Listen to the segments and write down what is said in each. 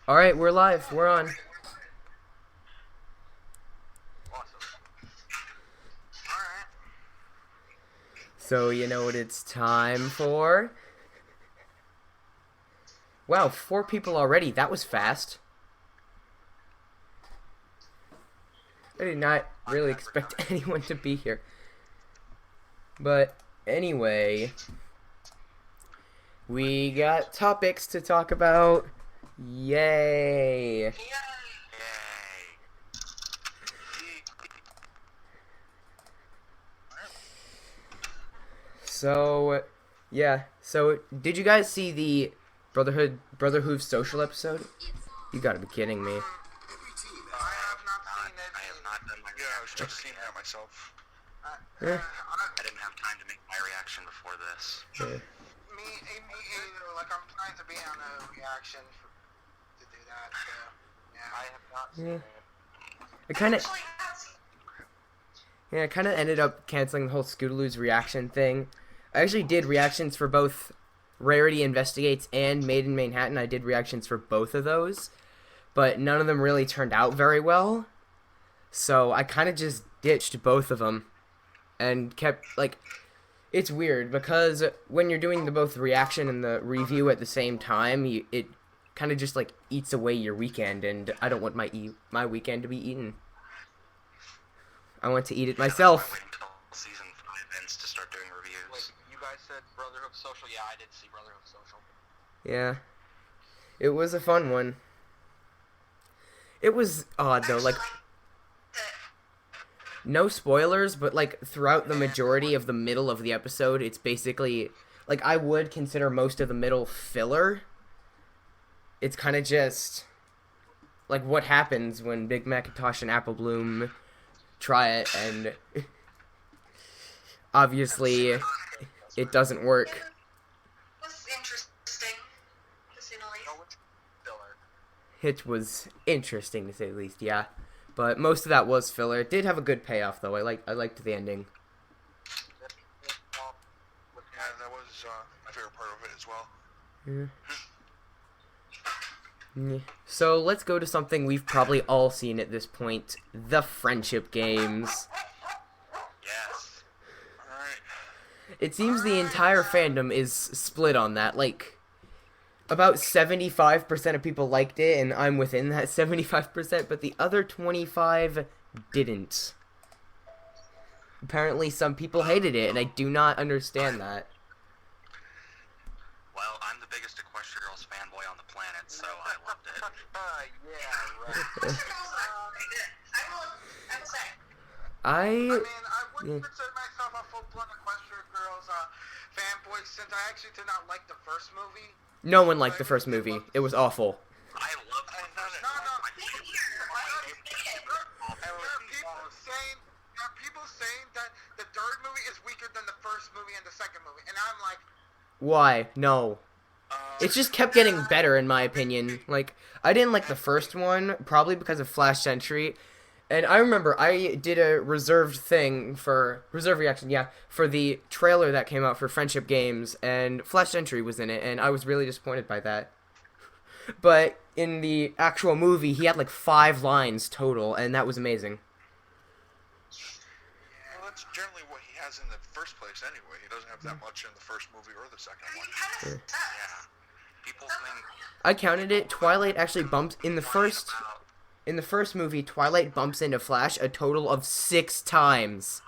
Alright, we're live. We're on. Awesome. Alright. So, you know what it's time for? Wow, 4 people already. That was fast. I did not really expect anyone to be here. But, anyway. We got topics to talk about. Yay! Yay! So, yeah. So, did you guys see the Brotherhood Social episode? You gotta be kidding me. I have not seen it. I have not done my reaction. Yeah, I was just seeing that myself. I didn't have time to make my reaction before this. Me either. Like, I'm trying to be on a reaction to do that, so, yeah. I have not seen it. I kind of ended up canceling the whole Scootaleuz reaction thing. I actually did reactions for both Rarity Investigates and Made in Manhattan. I did reactions for both of those, but none of them really turned out very well. So I kind of just ditched both of them and kept, like, it's weird because when you're doing the both reaction and the review at the same time, it kind of just, like, eats away your weekend, and I don't want my weekend to be eaten. I want to eat it myself. Wait until season 5 ends to start doing reviews. Wait, you guys said Brotherhood Social? Yeah, I did see Brotherhood Social. Yeah. It was a fun one. It was odd, though, like, no spoilers, but, like, throughout the majority of the middle of the episode, it's basically, like, I would consider most of the middle filler. It's kind of just, like, what happens when Big Macintosh and Apple Bloom try it, and obviously it doesn't work. It was interesting, to say the least. It was interesting, to say the least, yeah. But most of that was filler. It did have a good payoff, though. I liked the ending. Yeah, that was my favorite part of it as well. Yeah. So let's go to something we've probably all seen at this point: the friendship games. Yes. Alright. It seems the entire fandom is split on that. Like, about 75% of people liked it, and I'm within that 75%, but the other 25 didn't. Apparently some people hated it, and I do not understand that. Well, I'm the biggest Equestria Girls fanboy on the planet, so I loved it. Yeah, right. I will say. I I mean, I wouldn't consider myself a full-blown Equestria Girls fanboy since I actually did not like the first movie. no one liked the first movie. It was awful. I loved the first No, one. no. My favorite. There are people saying that the third movie is weaker than the first movie and the second movie, and I'm like, Why? No. It just kept getting better, in my opinion. Like, I didn't like the first one, probably because of Flash Sentry. And I remember I did a reserved reaction, yeah, for the trailer that came out for Friendship Games, and Flash Sentry was in it, and I was really disappointed by that. But in the actual movie, he had like 5 lines total, and that was amazing. Well, that's generally what he has in the first place anyway. He doesn't have that much in the first movie or the second one. Yeah. People think I counted it. Twilight actually bumps in the first movie. Twilight bumps into Flash a total of 6 times.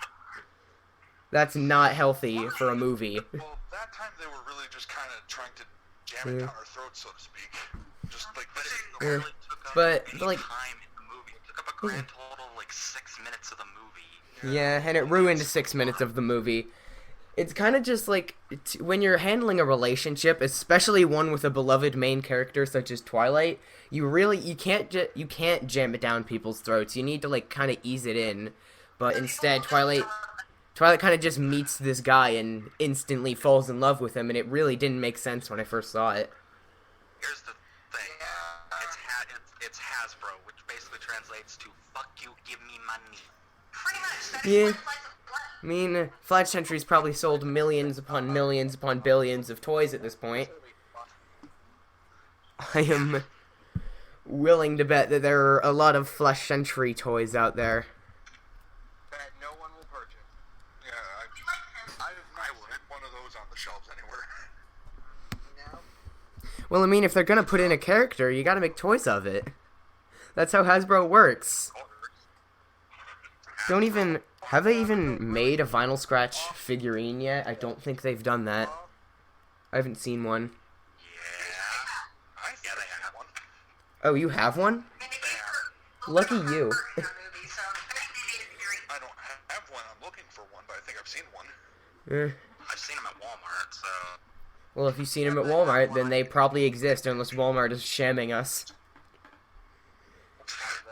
That's not healthy for a movie. Well, that time they were really just kind of trying to jam it down our throats, so to speak. Just like but this. it really took up But, any like- time in the movie. It took up a grand total of like 6 minutes of the movie. Yeah, and it ruined 6 minutes of the movie. It's kind of just like, when you're handling a relationship, especially one with a beloved main character such as Twilight, you can't jam it down people's throats. You need to, like, kind of ease it in. But instead, Twilight kind of just meets this guy and instantly falls in love with him, and it really didn't make sense when I first saw it. Here's the thing. It's Hasbro, which basically translates to "fuck you, give me money." Pretty much. That's Yeah. what it's like. I mean, Flash Sentry's probably sold millions upon millions upon billions of toys at this point. willing to bet that there are a lot of Flesh Century toys out there. That no one will purchase. Yeah, I would one of those on the shelves anywhere. No. Well, I mean, if they're gonna put in a character, you gotta make toys of it. That's how Hasbro works. Have they even made a vinyl scratch figurine yet? I don't think they've done that. I haven't seen one. Yeah, they have one. Oh, you have one? Lucky you. I don't have one. I'm looking for one, but I think I've seen one. I've seen them at Walmart, so... Well, if you've seen them at Walmart, then they probably exist, unless Walmart is shamming us.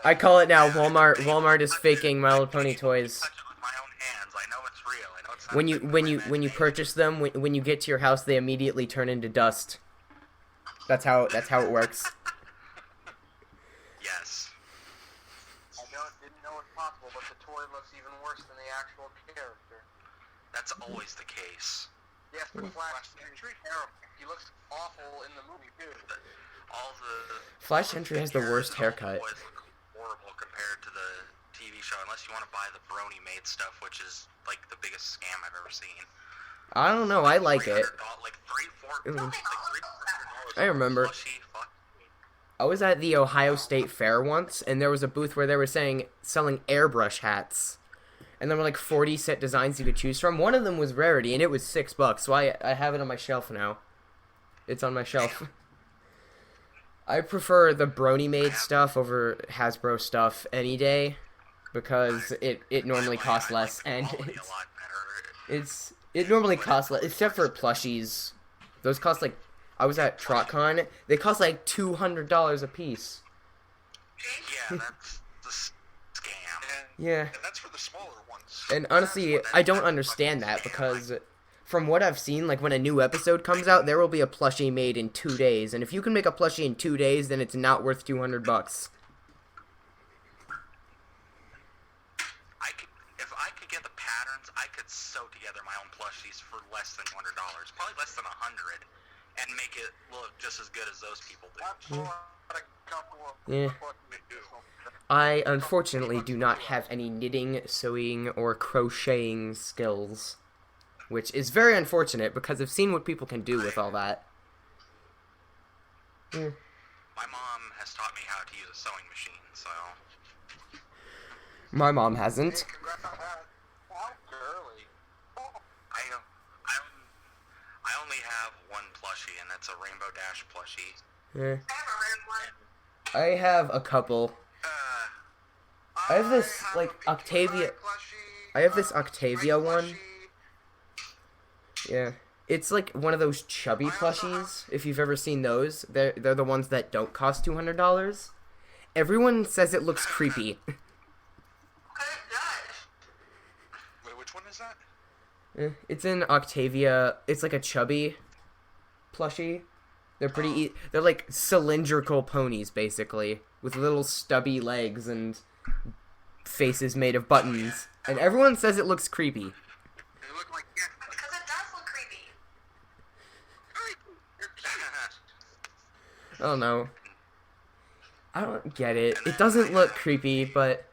I call it now. Walmart is faking My Little Pony toys. Touch it with my own hands. I know it's real. I know it's not When you purchase them, when you get to your house, they immediately turn into dust. That's how it works. Yes. Didn't know it's possible, but the toy looks even worse than the actual character. That's always the case. Yes, but Flash Entry, he looks awful in the movie too. All the... Flash Entry has the worst haircut. Toys look horrible compared to the TV show, unless you want to buy the Brony made stuff, which is like the biggest scam I've ever seen. I don't know. I like it. Like $300. I remember. I was at the Ohio State Fair once, and there was a booth where they were selling airbrush hats. And there were like 40 set designs you could choose from. One of them was Rarity, and it was $6, so I have it on my shelf now. It's on my shelf. I prefer the Brony made stuff over Hasbro stuff any day, because it normally costs less, and it normally costs less, except for plushies. Those cost like, I was at TrotCon, they cost like $200 a piece. Yeah, that's the scam. Yeah. And that's for the smaller ones. And honestly, I don't understand that, because from what I've seen, like when a new episode comes out, there will be a plushie made in 2 days, and if you can make a plushie in 2 days, then it's not worth $200. If I could get the patterns, I could sew together my own plushies for less than $100, probably less than $100, and make it look just as good as those people do. Yeah. I unfortunately do not have any knitting, sewing, or crocheting skills, which is very unfortunate because I've seen what people can do with all that. Yeah. My mom has taught me how to use a sewing machine, so... My mom hasn't. I only have one plushie, and that's a Rainbow Dash plushie. Yeah. I have a couple. I have this, like, Octavia... I have this Octavia one. Yeah. It's like one of those chubby plushies, if you've ever seen those. They're the ones that don't cost $200. Everyone says it looks creepy. Wait, which one is that? It's an Octavia. It's like a chubby plushie. They're pretty... They're like cylindrical ponies, basically, with little stubby legs and faces made of buttons. And everyone says it looks creepy. They look like Because it does look creepy. I don't know. I don't get it. It doesn't look creepy, but...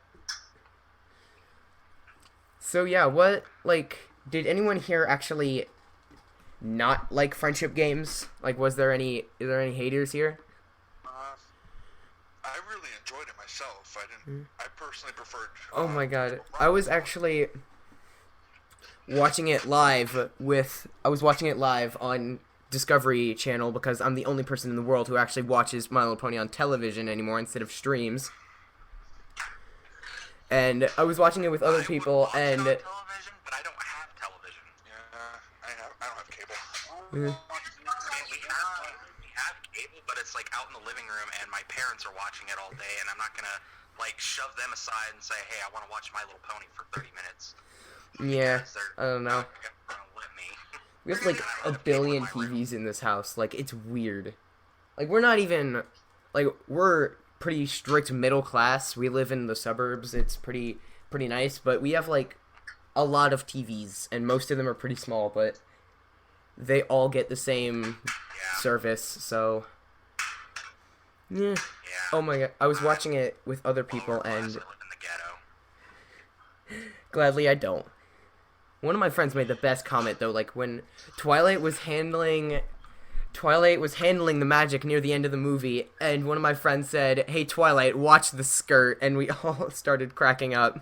So yeah, what, like, did anyone here actually not like friendship games? Like, is there any haters here? I really enjoyed it myself. I personally preferred... Oh my god. I was actually watching it live on Discovery Channel because I'm the only person in the world who actually watches My Little Pony on television anymore instead of streams. And I was watching it with other people, and... television, but I don't have television. Yeah, I don't have cable. Yeah. We have cable, but it's like out in the living room, and my parents are watching it all day, and I'm not gonna like shove them aside and say, "Hey, I want to watch My Little Pony for 30 minutes." Yeah, I don't know. Let me. We have like a billion TVs in this house. Like, it's weird. Like, we're not even... Like, we're pretty strict middle class. We live in the suburbs. It's pretty nice. But we have, like, a lot of TVs. And most of them are pretty small. But they all get the same service. So, Yeah. Yeah. Oh my god, I was watching it with other people, I and live in the ghetto. gladly I don't. One of my friends made the best comment though, like when Twilight was handling the magic near the end of the movie, and one of my friends said, "Hey Twilight, watch the skirt," and we all started cracking up.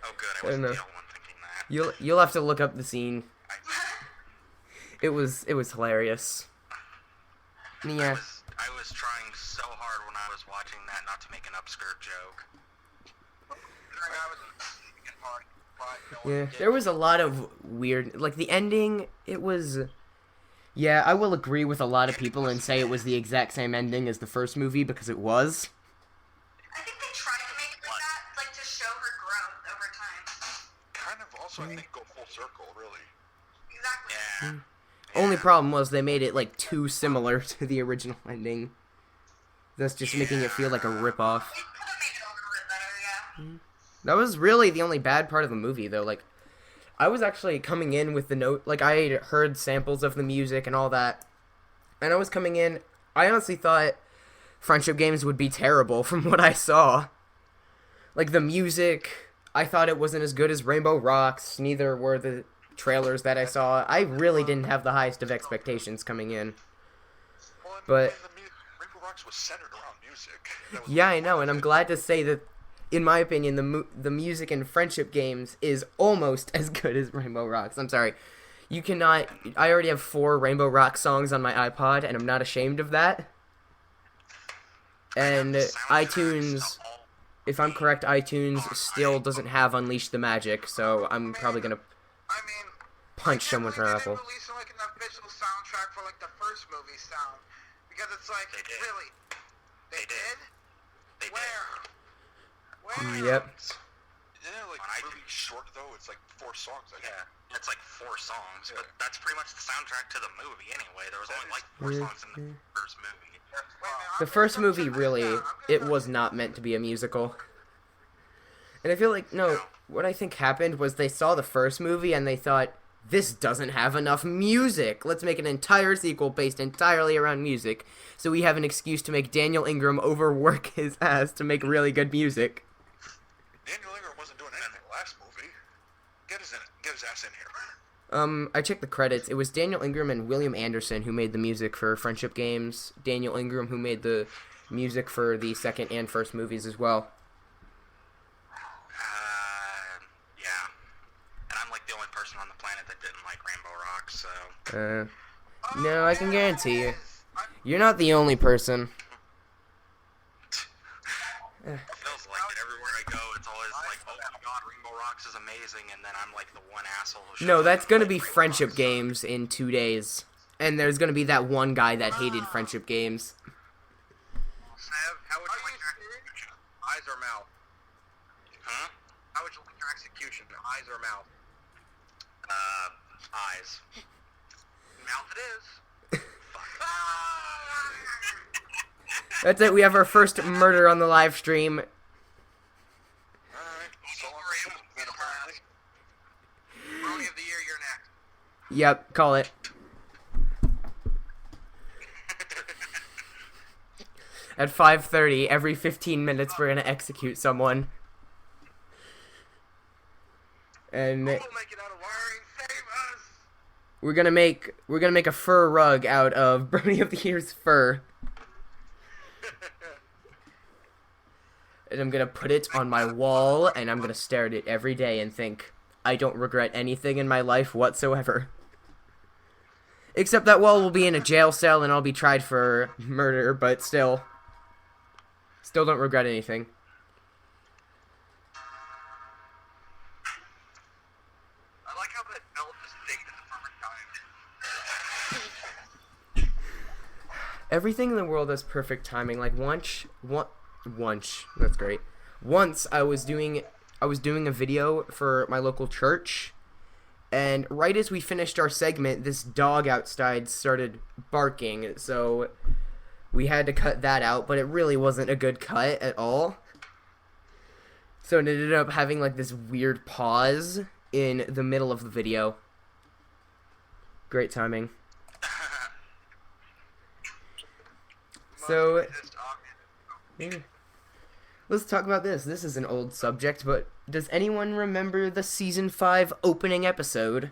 Oh, good. I I don't wasn't know. the only one thinking that. You'll have to look up the scene. I It was hilarious. Yeah. I was trying so hard when I was watching that not to make an upskirt joke. Yeah, there was a lot of weird, like the ending, it was, yeah, I will agree with a lot of people and say it was the exact same ending as the first movie, because it was. I think they tried to make it like that, like to show her growth over time. Kind of also, I think, go full circle, really. Exactly. Yeah. Only problem was they made it, like, too similar to the original ending. That's just making it feel like a ripoff. It could have made it a little bit better, yeah. That was really the only bad part of the movie, though. Like, I was actually coming in with the note, like, I had heard samples of the music and all that, and I was coming in, I honestly thought Friendship Games would be terrible from what I saw. Like, the music, I thought it wasn't as good as Rainbow Rocks, neither were the trailers that I saw. I really didn't have the highest of expectations coming in. Well, But- Rainbow Rocks was centered around music. That was Yeah, I know, and I'm glad to say that, in my opinion, the music in Friendship Games is almost as good as Rainbow Rocks. I'm sorry. You cannot... I already have 4 Rainbow Rock songs on my iPod, and I'm not ashamed of that. And iTunes, if I'm correct, iTunes still doesn't have Unleash the Magic, so I'm probably gonna I mean, punch someone for They Apple. didn't release like an official soundtrack for like the first movie sound, because it's like They did. really. They did? They did. Where? Yep. Yeah, like, On really iTunes. short, though. It's like 4 songs, I think. Yeah. It's like 4 songs, but Yeah. that's pretty much the soundtrack to the movie anyway. There was only like 4 songs in the first movie. Wait a minute, The I'm first gonna movie, check really, this out. I'm it gonna- was not meant to be a musical. And I feel like, no, what I think happened was they saw the first movie and they thought, this doesn't have enough music. Let's make an entire sequel based entirely around music, so we have an excuse to make Daniel Ingram overwork his ass to make really good music. Daniel Ingram wasn't doing anything last movie. Get his ass in here. I checked the credits. It was Daniel Ingram and William Anderson who made the music for Friendship Games. Daniel Ingram who made the music for the second and first movies as well. Yeah. And I'm like the only person on the planet that didn't like Rainbow Rocks, so... No, I can guarantee you. You're not the only person. It feels like it. Everywhere I go, it's always like, oh my god, Rainbow Rocks is amazing, and then I'm like the one asshole who shows No, up that's and gonna likes be Rainbow Friendship Rocks. Games in 2 days. And there's gonna be that one guy that hated Friendship Games. How would you like your execution? Eyes or mouth? Huh? How would you like your execution? Eyes or mouth? Eyes. Mouth it is. That's it, we have our first murder on the live stream. Alright, so long for you, then, apparently. Brony of the year, you're next. Yep, call it. At 5:30, every 15 minutes we're gonna execute someone. And We'll make it out of wiring. Save us! we're gonna make a fur rug out of Brony of the Year's fur. And I'm gonna put it on my wall, and I'm gonna stare at it every day and think, I don't regret anything in my life whatsoever. Except that wall will be in a jail cell and I'll be tried for murder, but still. Still don't regret anything. I like how that belt just stayed at the perfect time. Everything in the world has perfect timing. Like once, that's great. Once I was doing a video for my local church, and right as we finished our segment, this dog outside started barking, so we had to cut that out, but it really wasn't a good cut at all. So it ended up having like this weird pause in the middle of the video. Great timing. So, Just yeah. Let's talk about this. This is an old subject, but does anyone remember the season 5 opening episode?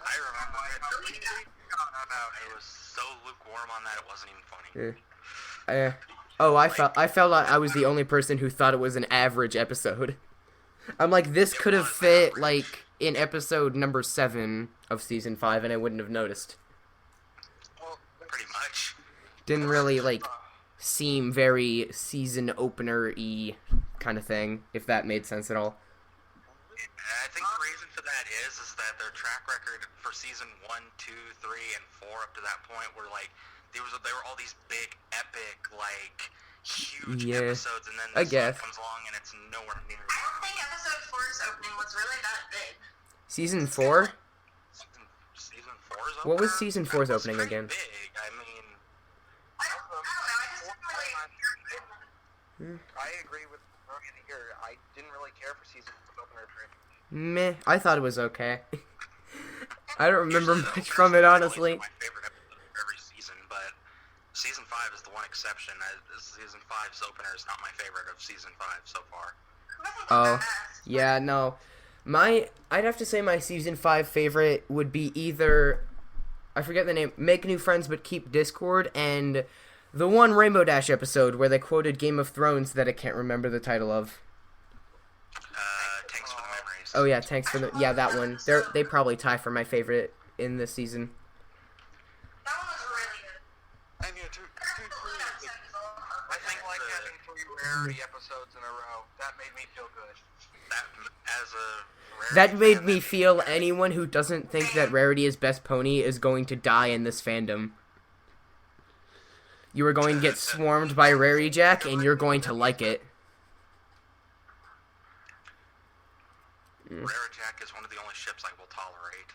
I remember it. I was so lukewarm on that, it wasn't even funny. I felt like I was the only person who thought it was an average episode. I'm like, this could have fit, like, in episode number 7 of season 5, and I wouldn't have noticed. well, Pretty much. Didn't really, like, seem very season opener-y kind of thing, if that made sense at all. I think the reason for that is that their track record for season 1, 2, 3, and 4 up to that point were like there were all these big, epic, like huge episodes, and then I this guess. one comes along and it's nowhere near. I don't think episode 4's opening was really that big. Season 4? Season 4's opening. What was season 4's It was opening pretty again? Big. I mean, I don't know. I just didn't really. I agree with Brony here. I didn't really care for season 4's opener very much. Meh, I thought it was okay. I don't remember much from it, honestly. my favorite episode of every season, but season 5 is the one exception. Season 5's opener is not my favorite of season 5 so far. Oh, yeah, no. I'd have to say my season 5 favorite would be either, I forget the name, Make New Friends But Keep Discord, and the one Rainbow Dash episode where they quoted Game of Thrones that I can't remember the title of. Thanks for the memories. Oh yeah, thanks for the, yeah, that one. They probably tie for my favorite in this season. That one was really good. And yeah, I think like the- having 3 rarity episodes in a row. That made me feel good. that as a That rarity made fan, me that feel anyone who doesn't think that Rarity is best pony is going to die in this fandom. You are going to get swarmed by Rarity Jack, and you're going to like it. Jack is one of the only ships I will tolerate.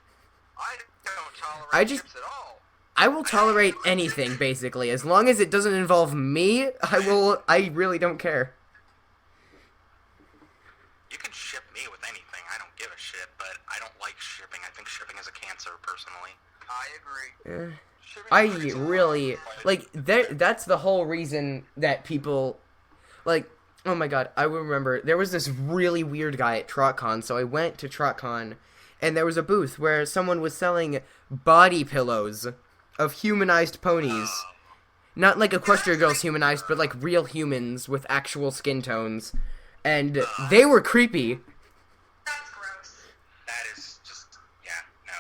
I don't tolerate I just- ships at all. I will tolerate anything, basically. As long as it doesn't involve me, I really don't care. You can ship me with anything. I don't give a shit, but I don't like shipping. I think shipping is a cancer, personally. I agree. Shipping I is a really, lot. like, that's the whole reason that people, like, oh my god, I remember, there was this really weird guy at TrotCon, so I went to TrotCon, and there was a booth where someone was selling body pillows of humanized ponies. Not like Equestria Girls humanized, but like real humans with actual skin tones. And they were creepy. That's gross. That is just, yeah, no.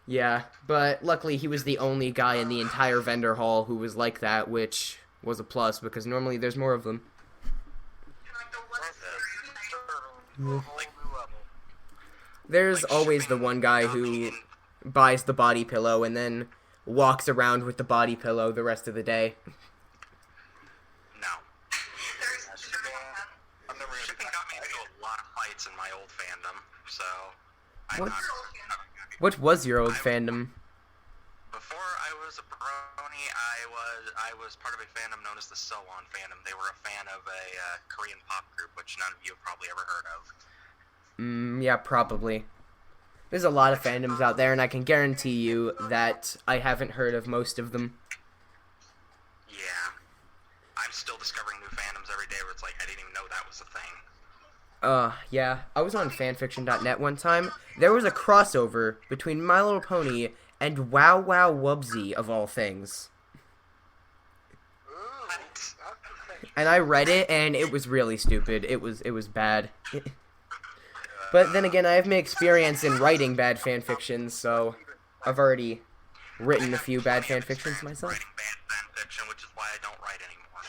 Yeah, but luckily he was the only guy in the entire vendor hall who was like that, which was a plus, because normally there's more of them. Like the one. A whole new level. There's Like, always the shipping one guy not who being- buys the body pillow and then walks around with the body pillow the rest of the day. No. I'm never gonna Shipping be got me into a lot of fights in my old fandom, so I'm What? not. What was your old fandom? Before I was a Brony, I was part of a fandom known as the So On fandom. They were a fan of a Korean pop group, which none of you have probably ever heard of. Yeah, probably. There's a lot of fandoms out there, and I can guarantee you that I haven't heard of most of them. Yeah. I'm still discovering new fandoms every day where it's like, I didn't even know that was a thing. Yeah. I was on fanfiction.net one time. There was a crossover between My Little Pony and Wow Wow Wubsy, of all things. Ooh, that's the thing. And I read it, and it was really stupid. It was bad. But then again, I have my experience in writing bad fanfictions, so I've already written a few bad fanfictions myself. Writing bad fanfiction, which is why I don't write anymore.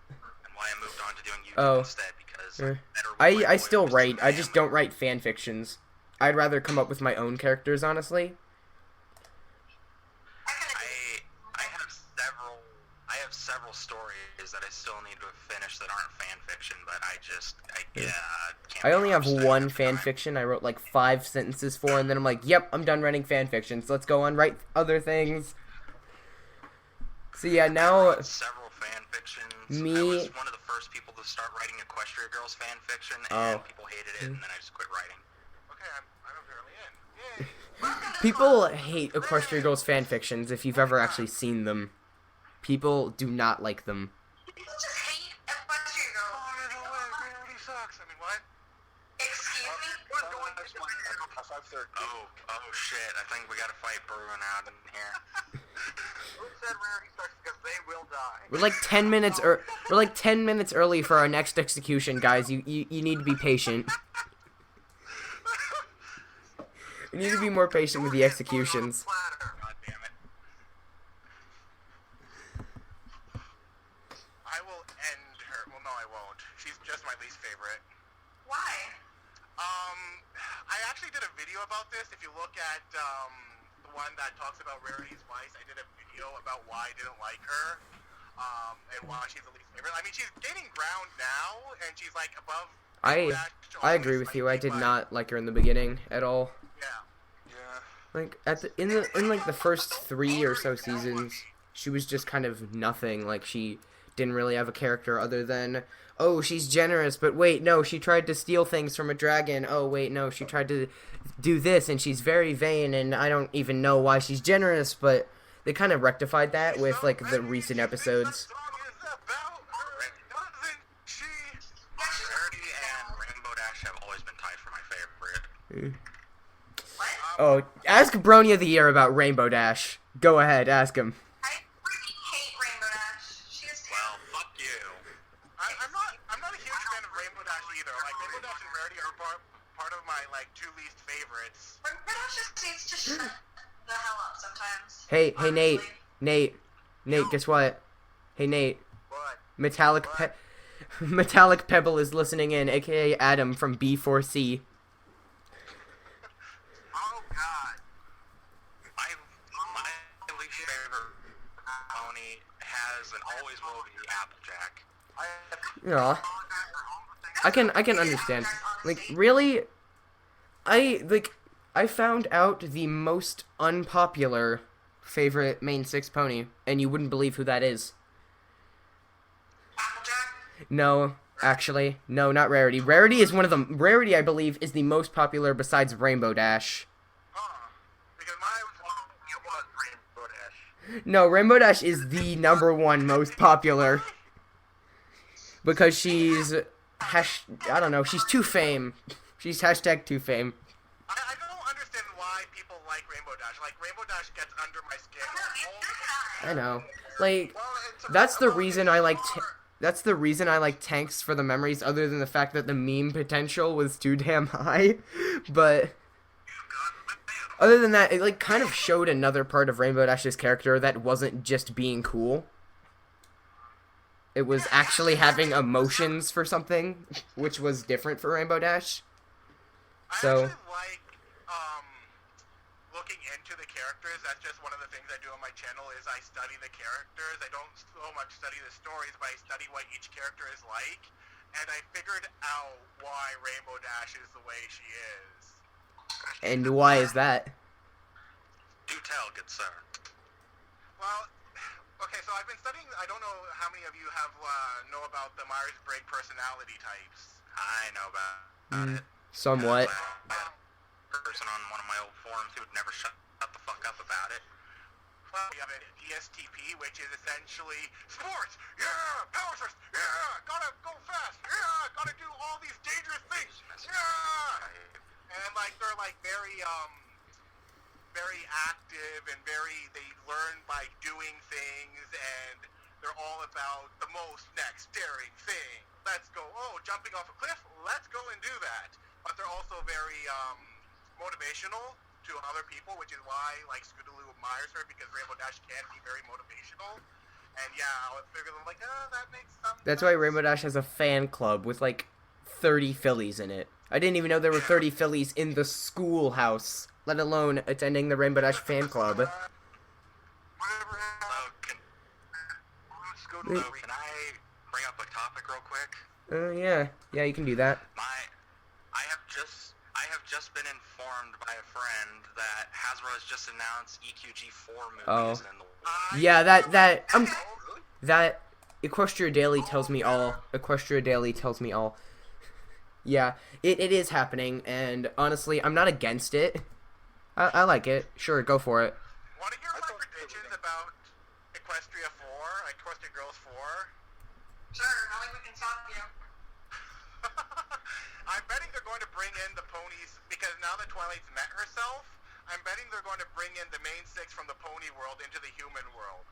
And why I moved on to doing YouTube Oh. instead, because Eh. better with my I still voice write, I than just don't write fanfictions. I'd rather come up with my own characters, honestly. I have several stories that I still need to finish that aren't fan fiction, but I can't. I only be have honest, one have the time. fanfiction I wrote like 5 sentences for, and then I'm like, yep, I'm done writing fanfictions. Let's go on, write other things. So yeah, I now, wrote several fan fictions. Me- I was one of the first people to start writing Equestria Girls fan fiction, and Oh. people hated it, and then I just quit writing. Okay, I'm apparently in. Yay. people hate Equestria Girls fanfictions if you've ever actually seen them. People do not like them. People just hate Equestria Girls. Oh, no way, Rarity sucks. I mean, what? Excuse me? Who's going to Oh shit, I think we gotta fight Bruin out in here. Who said Rarity sucks? Because they will die. We're like 10 minutes we're like 10 minutes early for our next execution, guys. You need to be patient. You need to be more patient with the executions. God damn it. I will end her. Well, no, I won't. She's just my least favorite. Why? I actually did a video about this. If you look at the one that talks about Rarity's Vice, I did a video about why I didn't like her, and why she's the least favorite. I mean, she's gaining ground now, and she's like above. I agree with you. I did not like her in the beginning at all. Yeah. Like in like the first 3 or so seasons, she was just kind of nothing. Like she didn't really have a character other than, oh, she's generous, but wait, no, she tried to steal things from a dragon. Oh, wait, no, she tried to do this, and she's very vain, and I don't even know why she's generous, but they kind of rectified that with, like, the recent episodes. Rarity and Rainbow Dash have always been tied for my favorite. What? Oh, ask Brony of the Year about Rainbow Dash. Go ahead, ask him. I freaking hate Rainbow Dash. She is Well, terrible. fuck you. I'm not a huge fan of Rainbow Dash either. Like Rainbow Dash and Rarity are part of my like two least favorites. Rainbow Dash just needs to shut the hell up sometimes. Hey, honestly. Nate, guess what? Hey, Nate, What? Metallic Pebble is listening in, aka Adam from B4C. Oh God. My least favorite pony has and always will be Applejack. Aw. I can understand. Like, really, I found out the most unpopular favorite main 6 pony, and you wouldn't believe who that is. Applejack? No, actually, no, not Rarity. Rarity is one of them. Rarity, I believe, is the most popular besides Rainbow Dash. Because mine was Rainbow Dash. No, Rainbow Dash is the #1 most popular. Because she's, I don't know, she's too fame. She's #2fame. I don't understand why people like Rainbow Dash. Like Rainbow Dash gets under my skin. I know. Like, Well, it's that's the about reason I like tanks for the memories, other than the fact that the meme potential was too damn high. But other than that, it like kind of showed another part of Rainbow Dash's character that wasn't just being cool. It was actually having emotions for something, which was different for Rainbow Dash. I So actually like looking into the characters. That's just one of the things I do on my channel is I study the characters. I don't so much study the stories, but I study what each character is like. And I figured out why Rainbow Dash is the way she is. and why is that? Do tell, good sir. Well, okay, so I've been studying. I don't know how many of you have know about the Myers-Briggs personality types. I know about it. Somewhat. Person on one of my old forums who would never shut the fuck up about it. Well, we have an ESTP, which is essentially sports. Yeah, power source. Yeah, gotta go fast. Yeah, gotta do all these dangerous things. Yeah, and like they're like very active and they learn by doing things, and they're all about the most next daring thing. Let's go. Oh, jumping off a cliff. Let's go and do that. But they're also very motivational to other people, which is why like Scootaleuz admires her, because Rainbow Dash can be very motivational. And yeah, I would figure them like, oh, that makes some That's why Rainbow Dash has a fan club with like 30 fillies in it. I didn't even know there were 30 fillies in the schoolhouse, let alone attending the Rainbow Dash fan club. Whatever happened. Scootaleuz, can I bring up a topic real quick? Yeah, you can do that. I have just been informed by a friend that Hasbro has just announced EQG4 movies Oh. in the Yeah, that Equestria Daily tells me all. Equestria Daily tells me all. Yeah, it is happening, and honestly, I'm not against it. I like it. Sure, go for it. Want to hear my predictions about Equestria 4? Equestrian Girls 4? Sure, I think we can stop you. I'm betting they're going to bring in the ponies, because now that Twilight's met herself, I'm betting they're going to bring in the main 6 from the pony world into the human world.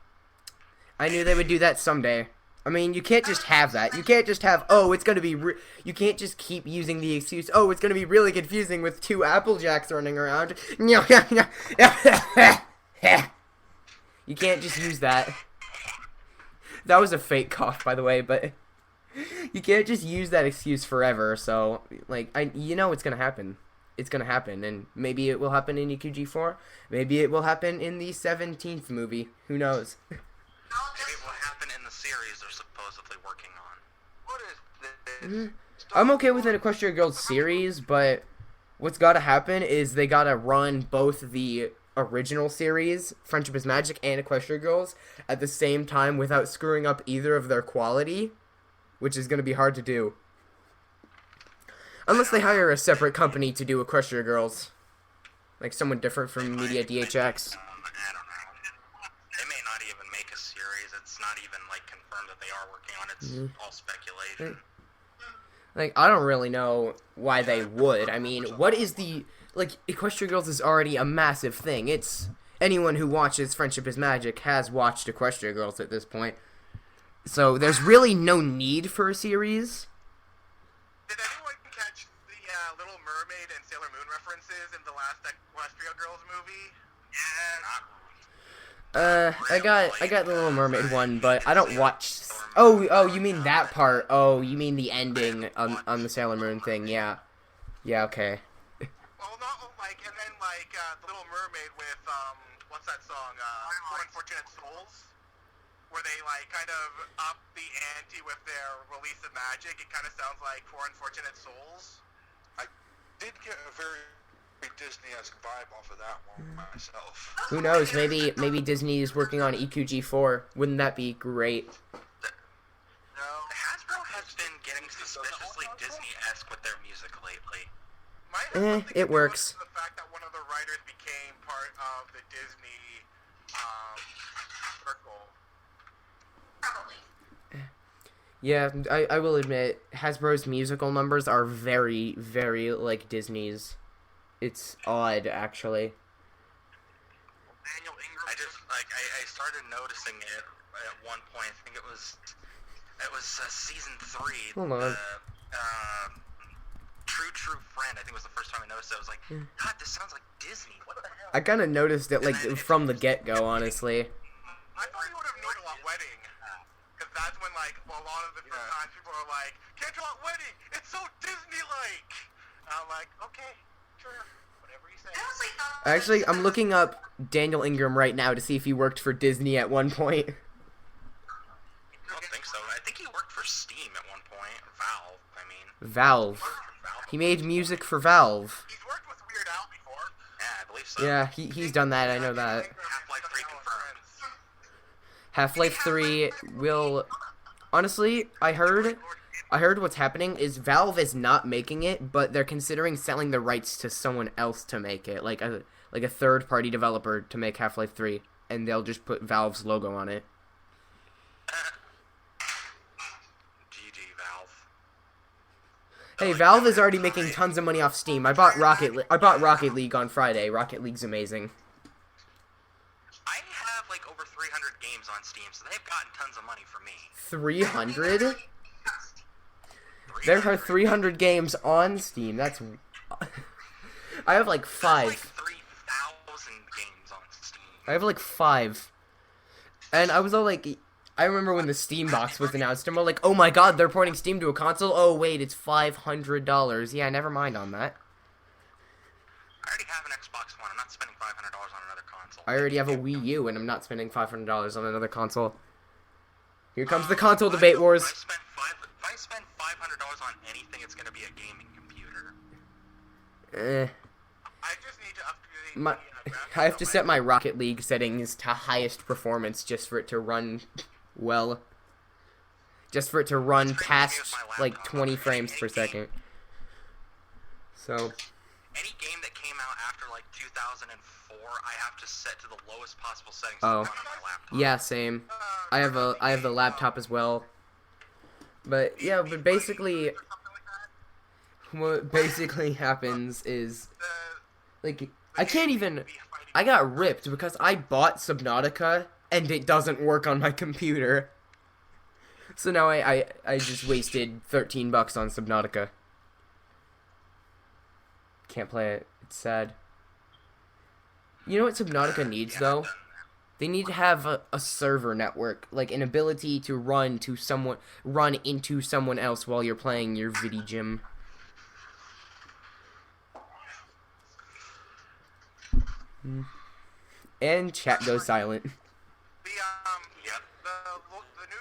I knew they would do that someday. I mean, you can't just have that. You can't just have, oh, it's going to be, you can't just keep using the excuse, oh, it's going to be really confusing with 2 Applejacks running around. You can't just use that. That was a fake cough, by the way, but you can't just use that excuse forever, so, like, you know it's going to happen. It's going to happen, and maybe it will happen in EQG4. Maybe it will happen in the 17th movie. Who knows? Maybe it will happen in the series they're supposedly working on. What is this? I'm okay with an Equestria Girls series, but what's got to happen is they got to run both the original series, Friendship is Magic, and Equestria Girls at the same time without screwing up either of their quality, which is going to be hard to do. Unless they hire a separate company to do Equestria Girls. Like someone different from Media DHX. I don't know. They may not even make a series. It's not even, like, confirmed that they are working on it. It's all speculation. Like, I don't really know why they would. I mean, what is the... Like, Equestria Girls is already a massive thing. It's... Anyone who watches Friendship is Magic has watched Equestria Girls at this point. So, there's really no need for a series. Did anyone catch the Little Mermaid and Sailor Moon references in the last Equestria Girls movie? Yeah, I got the Little Mermaid one, but I don't watch... Oh, you mean that part. Oh, you mean the ending on the Sailor Moon thing, yeah. Yeah, okay. Well, not like, and then like the Little Mermaid with what's that song? Four Unfortunate Souls, where they like kind of up the ante with their release of magic. It kind of sounds like Four Unfortunate Souls. I did get a very Disney-esque vibe off of that one myself. Who knows, maybe Disney is working on EQG4. Wouldn't that be great? Hasbro has been getting suspiciously Disney-esque with their music lately. Might have something to It do works. with the fact that one of the writers became part of the Disney circle. Probably. Yeah, I will admit, Hasbro's musical numbers are very, very like Disney's. It's odd, actually. Daniel Ingram. I started noticing it at one point. I think it was season 3. Hold on. True Friend. I think was the first time I noticed it. I was like, God, this sounds like Disney. What the hell? I kind of noticed it like from the get-go, honestly. I thought you would have known about Wedding, because that's when like a lot of the first times people are like, Canterlot Wedding, it's so Disney-like. And I'm like, okay, sure, whatever you say. I honestly thought Actually, I'm looking up Daniel Ingram right now to see if he worked for Disney at one point. I don't think so. I think he worked for Steam at one point. Or Valve, I mean. Valve. He made music for Valve. He's worked with Weird Al before. Yeah, I believe so. Yeah, he's done that, I know that. Half-Life 3 confirmed. Half-Life 3 will... Honestly, I heard what's happening is Valve is not making it, but they're considering selling the rights to someone else to make it, like a third-party developer to make Half-Life 3, and they'll just put Valve's logo on it. GG, Valve. Hey, Valve is already making tons of money off Steam. I bought Rocket League on Friday. Rocket League's amazing. I have like over 300 games on Steam, so they've gotten tons of money from me. 300? There are 300 games on Steam. That's... I have like 5. Like 3,000 games on Steam. I have like 5. And I was all like... I remember when the Steam box was announced, and we're like, oh my god, they're porting Steam to a console? Oh wait, it's $500. Yeah, never mind on that. I already have an Xbox One. I'm not spending $500 on another console. I already have a Wii U, and I'm not spending $500 on another console. Here comes the console debate wars. If I spend $500 on anything, it's going to be a gaming computer. I just need to upgrade My, I have to set my Rocket League settings to highest performance just for it to run well. Just for it to run past like 20 frames per second. So any game that came out after like 2 2004, I have to set to the lowest possible settings Oh. to run on my laptop. Yeah, same. I have the laptop as well. But yeah, but basically, what basically happens is, like, I can't even. I got ripped because I bought Subnautica and it doesn't work on my computer. So now I just wasted $13 on Subnautica. Can't play it. It's sad. You know what Subnautica needs though? They need to have a server network, like an ability to run into someone else while you're playing your video gym. And chat goes silent. The new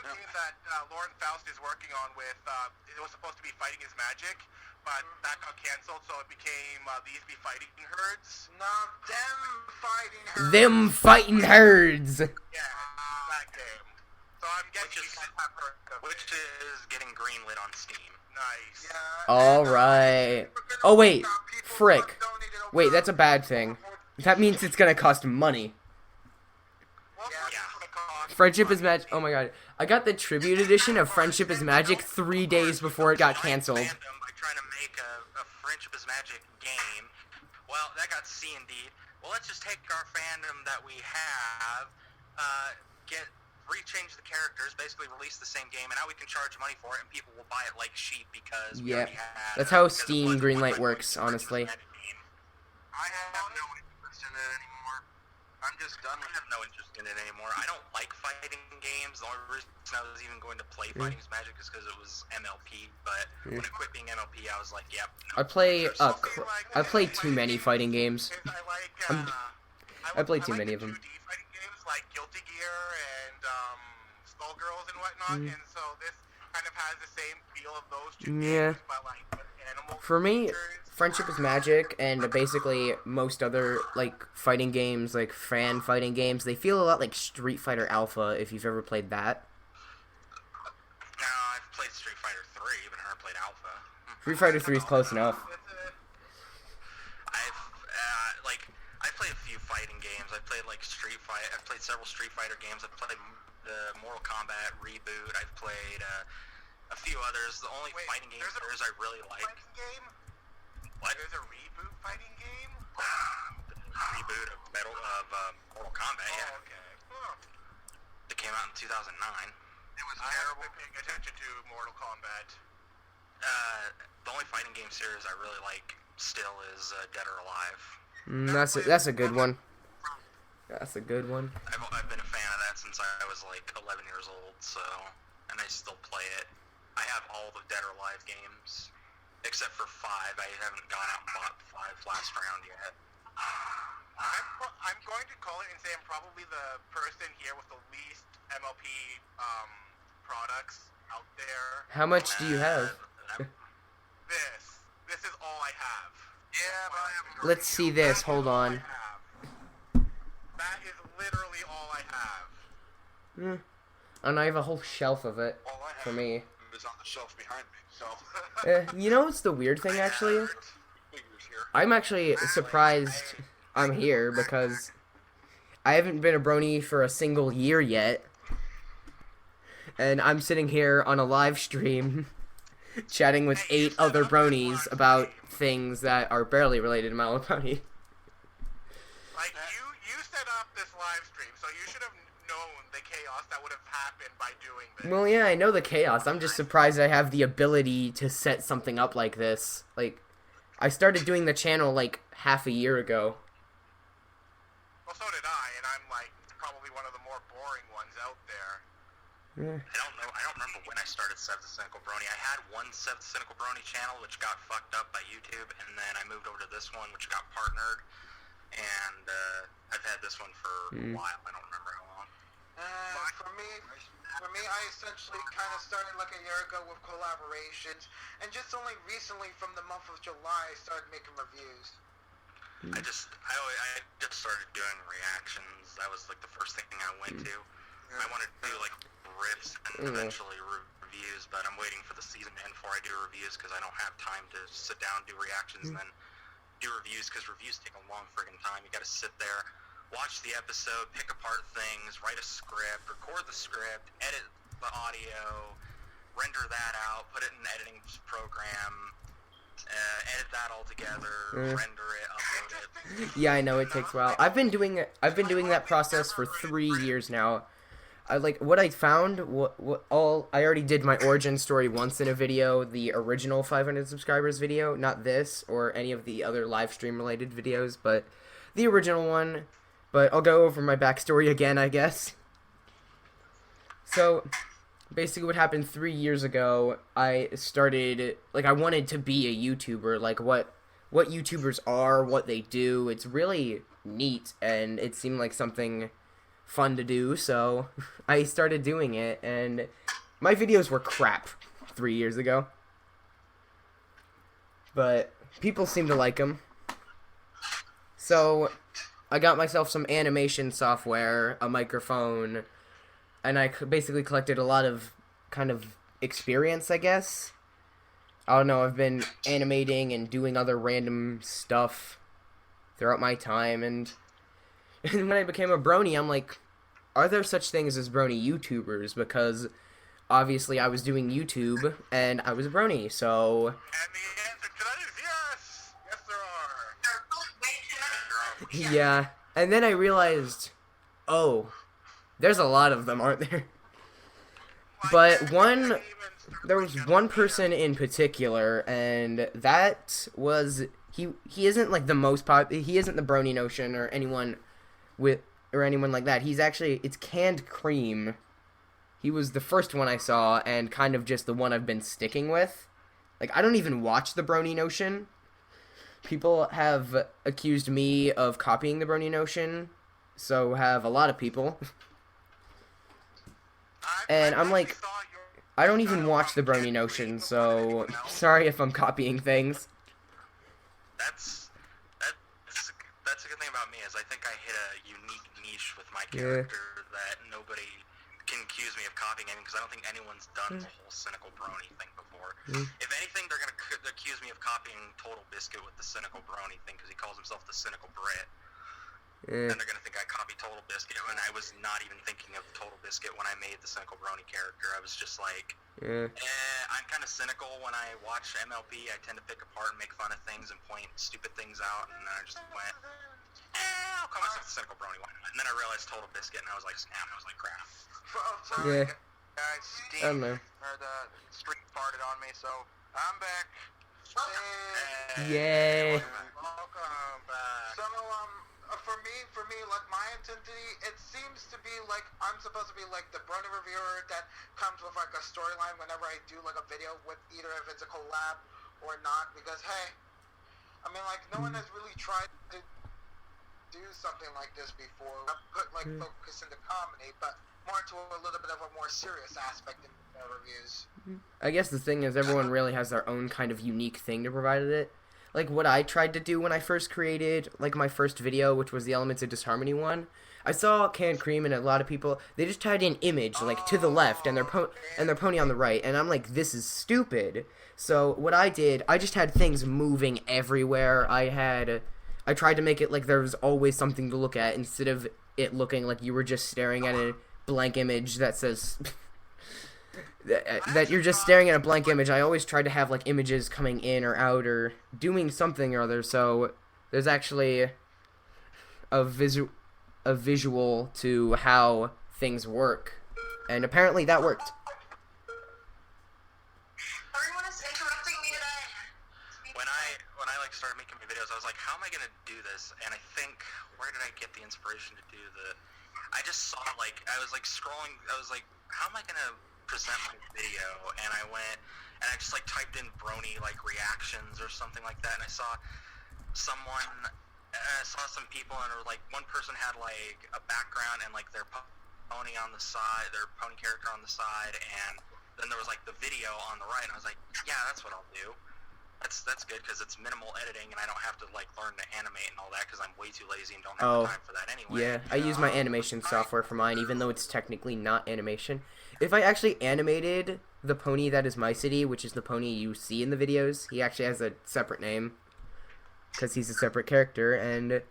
game that Lauren Faust is working on with, it was supposed to be Fighting is Magic, but that got canceled, so it became These Be Fighting Herds. No, them fighting her. Them fighting herds! Yeah, that game. So I'm guessing you guys have heard of it. Which is getting greenlit on Steam. Nice. Yeah, Alright. Oh wait, frick. Wait, that's a bad thing. That means it's gonna cost money. Well, Yeah. Friendship is Magic. Oh my god. I got the tribute edition of Friendship is Magic 3 days before it got canceled. Fandom by trying to make a Friendship is Magic game. Well, that got C&D'd. Well, let's just take our fandom that we have, rechange the characters, basically release the same game, and now we can charge money for it, and people will buy it like sheep because we Yep. already had. That's how because it Steam was Greenlight one works, Friendship is honestly. Magic game. I have no interest in it anymore. I'm just done I with have no interest in it anymore. I don't like fighting games. The only reason I was even going to play Fighting is Magic is because it was MLP. But when it quit being MLP, I was like, yep. No, I play it. I play too many fighting games. Is I play too many of them. 2D fighting games like Guilty Gear and Skullgirls and whatnot, and so this kind of has the same feel of those two Yeah. games, but like with animal For me, creatures. Friendship is Magic and basically most other like fighting games, like fan fighting games, they feel a lot like Street Fighter Alpha if you've ever played that. No, I've played Street Fighter 3, but I never played Alpha. Street Fighter 3 is close enough. I've played a few fighting games. I've played like I've played several Street Fighter games. I've played the Mortal Kombat Reboot. I've played a few others. The only fighting game series I really like. Fighting game? What? There's a reboot fighting game? Reboot of Mortal Kombat. Yeah, Oh, okay. Huh. it came out in 2009. It was I haven't been paying attention to Mortal Kombat. The only fighting game series I really like still is Dead or Alive. That's a good one. That's a good one. I've been a fan of that since I was like 11 years old, so, and I still play it. I have all the Dead or Alive games, except for 5. I haven't gone out and bought 5 last round yet. I'm going to call it and say I'm probably the person here with the least MLP products out there. How much do you have? This is all I have. Yeah, but I have. Let's see this. Hold on. That is literally all I have. And I have a whole shelf of it All I have for me. is on the shelf behind me, so You know what's the weird thing actually? figures here. I'm actually surprised I'm here because I haven't been a brony for a single year yet. And I'm sitting here on a live stream chatting with 8 other bronies about things that are barely related to My Little Pony. Like, you set up this live stream, so you should have known the chaos that would have happened by doing this. Well, yeah, I know the chaos. I'm just surprised I have the ability to set something up like this. Like, I started doing the channel like half a year ago. Well, so did I, and I'm like probably one of the more boring ones out there. Yeah. I don't know. I don't remember when I started Cynical Brony. I had one Cynical Brony channel which got fucked up by YouTube, and then I moved over to this one which got partnered, and I've had this one for a while. I don't remember how long. For me, I essentially kind of started like a year ago with collaborations, and just only recently, from the month of July, I started making reviews. I just started doing reactions. That was like the first thing I went to. I wanted to do like riffs and eventually reviews, but I'm waiting for the season to end before I do reviews because I don't have time to sit down and do reactions and then do reviews because reviews take a long friggin' time. You gotta sit there, watch the episode, pick apart things, write a script, record the script, edit the audio, render that out, put it in an editing program, edit that all together, render it, upload it. Yeah, I know it takes a while. I've been doing that process for 3 years now. What I found, I already did my origin story once in a video, the original 500 subscribers video, not this or any of the other live stream related videos, but the original one. But I'll go over my backstory again, I guess. So, basically what happened 3 years ago, I started, I wanted to be a YouTuber, what YouTubers are, what they do. It's really neat, and it seemed like something fun to do, so I started doing it, and my videos were crap 3 years ago, but people seem to like them. So I got myself some animation software, a microphone, and I basically collected a lot of kind of experience, I guess. I don't know, I've been animating and doing other random stuff throughout my time, and when I became a Brony, I'm like, are there such things as Brony YouTubers? Because obviously I was doing YouTube, and I was a Brony, so... And the answer to that is yes! Yes, there are. There are really way too many. Yeah, and then I realized, oh, there's a lot of them, aren't there? But there was one person in particular, and that was, he isn't like the most he isn't the Brony Notion or anyone like that. He's actually, it's Canned Cream. He was the first one I saw, and kind of just the one I've been sticking with. I don't even watch the Brony Notion. People have accused me of copying the Brony Notion, so have a lot of people. And I'm like, I don't even watch the Brony Notion, so sorry if I'm copying things. That's a good thing about me, is I think I hit a unique niche with my character that nobody can accuse me of copying anything, because I don't think anyone's done the whole Cynical Brony thing before. If anything, they're going to accuse me of copying Total Biscuit with the Cynical Brony thing, because he calls himself the Cynical Brit. And they're going to think I copied Total Biscuit, and I was not even thinking of Total Biscuit when I made the Cynical Brony character. I was just like, I'm kind of cynical when I watch MLB. I tend to pick apart and make fun of things and point stupid things out, and then I just went, I'll call myself the Cynical Brony one. And then I realized Total Biscuit, and I was like, scam. I was like, crap. Sorry, guys, I don't know. the street farted on me, so I'm back. Yay. Welcome back. So, for me, like, my intensity, it seems to be like I'm supposed to be like the Brony reviewer that comes with like a storyline whenever I do like a video with either if it's a collab or not, because hey, I mean, like, no one has really tried to do something like this before. I've put like focus into comedy, but more into a little bit of a more serious aspect in reviews. I guess the thing is, everyone really has their own kind of unique thing to provide it. Like, what I tried to do when I first created, like, my first video, which was the Elements of Disharmony one, I saw Canned Cream and a lot of people, they just tied in image, like, to the left, and their pony on the right, and I'm like, this is stupid. So, what I did, I just had things moving everywhere. I tried to make it like there was always something to look at, instead of it looking like you were just staring at a blank image that says... that you're just staring at a blank image. I always try to have like images coming in or out or doing something or other, so there's actually a visual to how things work, and apparently that worked. Everyone is interrupting me today. When I like started making my videos, I was like, how am I gonna do this? And I think, where did I get the inspiration to do I just saw, like, I was like scrolling, I was like, how am I gonna present my video? And I went and I just like typed in Brony like reactions or something like that, and I saw some people, and like one person had like a background and like their pony on the side, their pony character on the side, and then there was like the video on the right, and I was like, yeah, that's what I'll do. That's good, because it's minimal editing, and I don't have to like learn to animate and all that, because I'm way too lazy and don't have the time for that anyway. Yeah, I use my animation software for mine, even though it's technically not animation. If I actually animated the pony that is my city, which is the pony you see in the videos, he actually has a separate name. because he's a separate character, and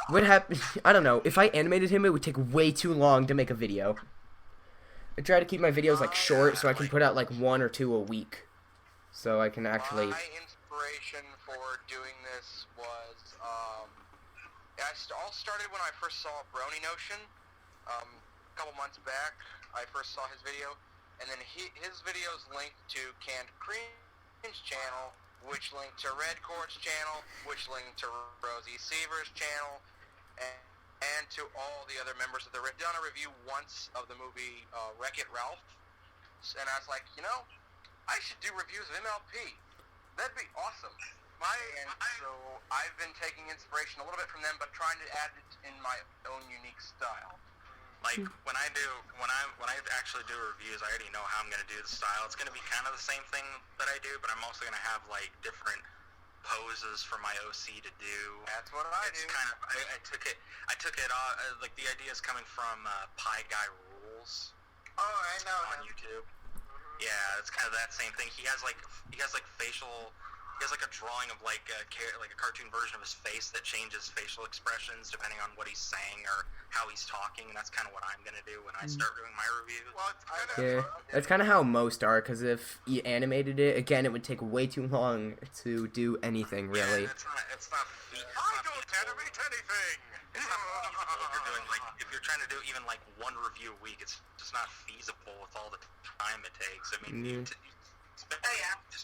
what happened? I don't know. If I animated him, it would take way too long to make a video. I try to keep my videos like short, so I can put out like 1 or 2 a week, so I can actually. My inspiration for doing this was, it all started when I first saw Brony Notion. A couple months back, I first saw his video, and then his videos linked to Canned Cream's channel, which linked to Red Court's channel, which linked to Rosie Seaver's channel, and to all the other members of the. Done a review once of the movie Wreck-It Ralph, and I was like, you know, I should do reviews of MLP. That'd be awesome. So I've been taking inspiration a little bit from them, but trying to add it in my own unique style. Like when I actually do reviews, I already know how I'm gonna do the style. It's gonna be kind of the same thing that I do, but I'm also gonna have like different poses for my OC to do. That's what I do. Kind of I took it like the idea is coming from Pie Guy Rules. Oh, I know on YouTube. Yeah, it's kind of that same thing. He has like facial. He has like a drawing of like a cartoon version of his face that changes facial expressions depending on what he's saying or how he's talking, and that's kind of what I'm gonna do when I start doing my reviews. Well, Yeah, that's kind of how most are, because if you animated it, again, it would take way too long to do anything, really. Yeah, it's not I don't animate anything. It's not feasible if you're trying to do even like 1 review a week, it's just not feasible with all the time it takes. I mean, just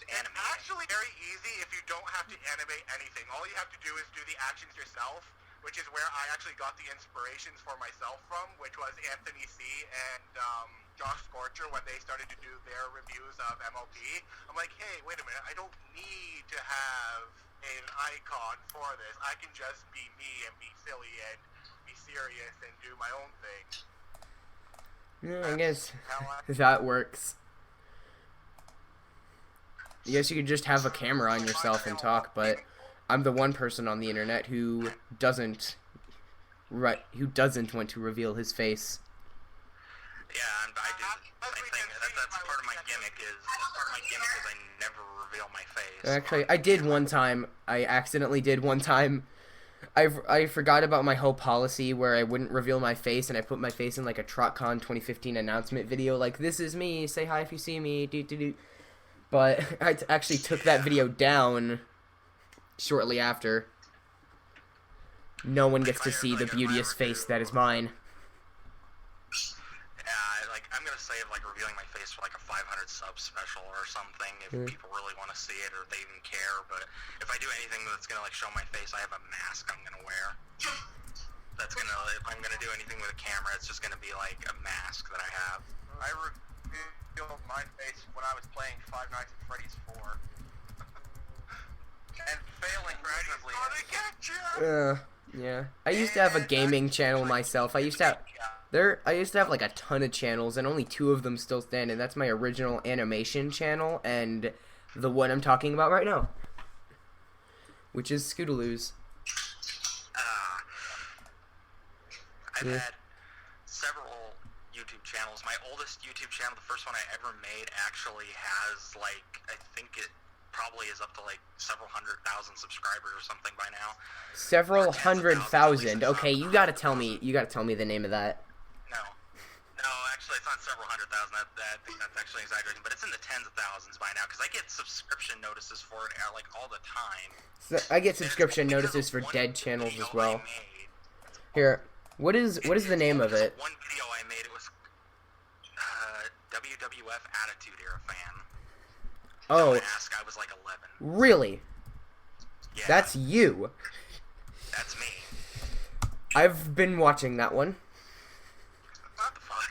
animate. It's actually very easy if you don't have to animate anything. All you have to do is do the actions yourself, which is where I actually got the inspirations for myself from, which was Anthony C. and Josh Scorcher when they started to do their reviews of MLP. I'm like, hey, wait a minute, I don't need to have an icon for this. I can just be me and be silly and be serious and do my own thing. Yeah, I guess that works. I guess you could just have a camera on yourself and talk, but I'm the one person on the internet who doesn't want to reveal his face. Yeah, and I do the same thing. That's part of my gimmick is I never reveal my face. Actually, I did one time. I accidentally did one time. I forgot about my whole policy where I wouldn't reveal my face, and I put my face in like a TrotCon 2015 announcement video, like, this is me, say hi if you see me, do. But I actually took that video down shortly after. No one gets to see the beauteous face that is mine. Yeah, I'm gonna save revealing my face for a 500 sub special or something if people really want to see it or if they even care. But if I do anything that's gonna show my face, I have a mask I'm gonna wear. That's gonna, if I'm gonna do anything with a camera, it's just gonna be a mask that I have. I revealed my face when I was playing Five Nights at Freddy's 4. And failing miserably. Yeah. I used to have a gaming channel myself. I used to have a ton of channels, and only 2 of them still stand, and that's my original animation channel and the one I'm talking about right now, which is Scootaleuz. I've had several YouTube channels. My oldest YouTube channel, the first one I ever made, actually has I think it probably is up to several 100,000 subscribers or something by now. Several 100,000. Okay, you gotta tell me the name of that. No, actually, it's not several 100,000. I think that's actually exaggerating, but it's in the tens of thousands by now because I get subscription notices for it all the time. So I get subscription notices for dead channels as well. Here, what is the name of it? One video I made, it was WWF Attitude Era fan. Oh. Ask, I was 11. Really? Yeah. That's you. That's me. I've been watching that one. What the fuck?